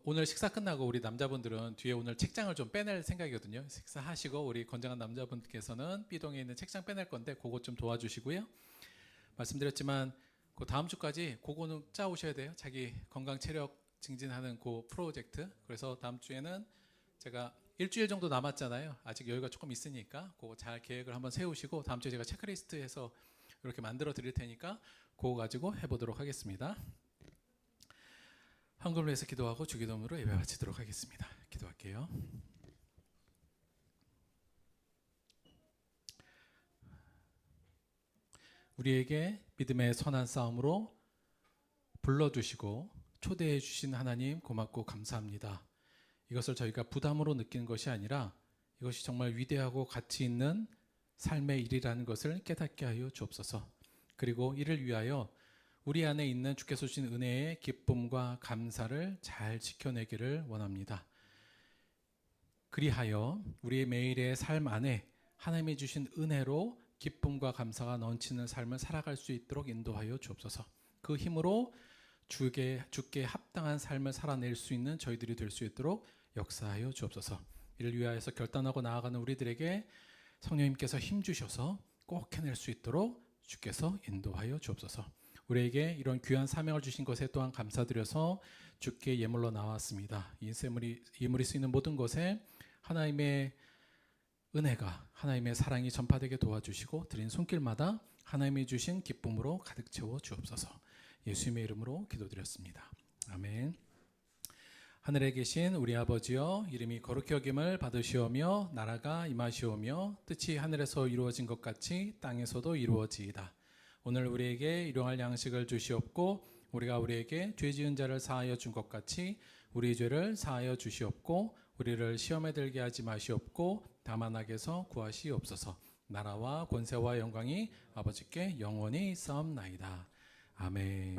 오늘 식사 끝나고 우리 남자분들은 뒤에 오늘 책장을 좀 빼낼 생각이거든요. 식사하시고 우리 건장한 남자분께서는 B동에 있는 책장 빼낼 건데 그거 좀 도와주시고요. 말씀드렸지만 그 다음 주까지 그거는 짜오셔야 돼요. 자기 건강 체력 증진하는 그 프로젝트. 그래서 다음 주에는 제가 일주일 정도 남았잖아요. 아직 여유가 조금 있으니까 그거 잘 계획을 한번 세우시고 다음 주에 제가 체크리스트해서 이렇게 만들어 드릴 테니까 그거 가지고 해보도록 하겠습니다. 한글로 해서 기도하고 주기도문으로 예배 마치도록 하겠습니다. 기도할게요. 우리에게 믿음의 선한 싸움으로 불러주시고 초대해 주신 하나님 고맙고 감사합니다. 이것을 저희가 부담으로 느끼는 것이 아니라 이것이 정말 위대하고 가치 있는 삶의 일이라는 것을 깨닫게 하여 주옵소서. 그리고 이를 위하여 우리 안에 있는 주께서 주신 은혜의 기쁨과 감사를 잘 지켜내기를 원합니다. 그리하여 우리의 매일의 삶 안에 하나님이 주신 은혜로 기쁨과 감사가 넘치는 삶을 살아갈 수 있도록 인도하여 주옵소서. 그 힘으로 주께 합당한 삶을 살아낼 수 있는 저희들이 될 수 있도록 역사하여 주옵소서. 이를 위하여서 결단하고 나아가는 우리들에게 성령님께서 힘주셔서 꼭 해낼 수 있도록 주께서 인도하여 주옵소서. 우리에게 이런 귀한 사명을 주신 것에 또한 감사드려서 주께 예물로 나왔습니다. 이 예물이 쓰이는 모든 것에 하나님의 은혜가 하나님의 사랑이 전파되게 도와주시고 드린 손길마다 하나님이 주신 기쁨으로 가득 채워 주옵소서. 예수님의 이름으로 기도드렸습니다. 아멘. 하늘에 계신 우리 아버지여, 이름이 거룩히 여김을 받으시오며 나라가 임하시오며 뜻이 하늘에서 이루어진 것 같이 땅에서도 이루어지이다. 오늘 우리에게 일용할 양식을 주시옵고 우리가 우리에게 죄 지은 자를 사하여 준 것 같이 우리 죄를 사하여 주시옵고 우리를 시험에 들게 하지 마시옵고 다만 악에서 구하시옵소서. 나라와 권세와 영광이 아버지께 영원히 있사옵나이다. 아멘.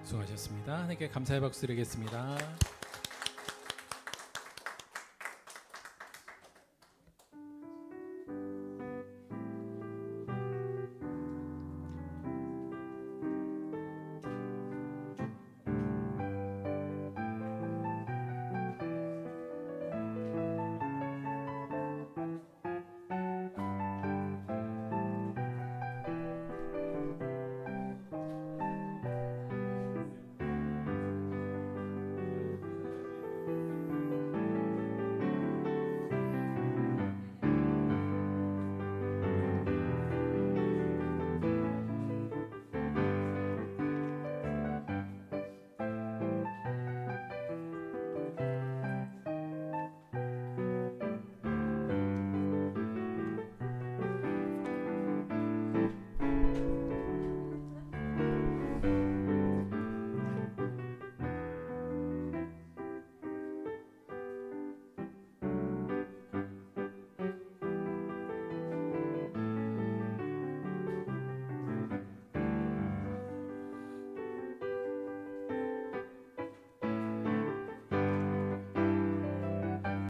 수고하셨습니다. 하나님께 감사의 박수 드리겠습니다.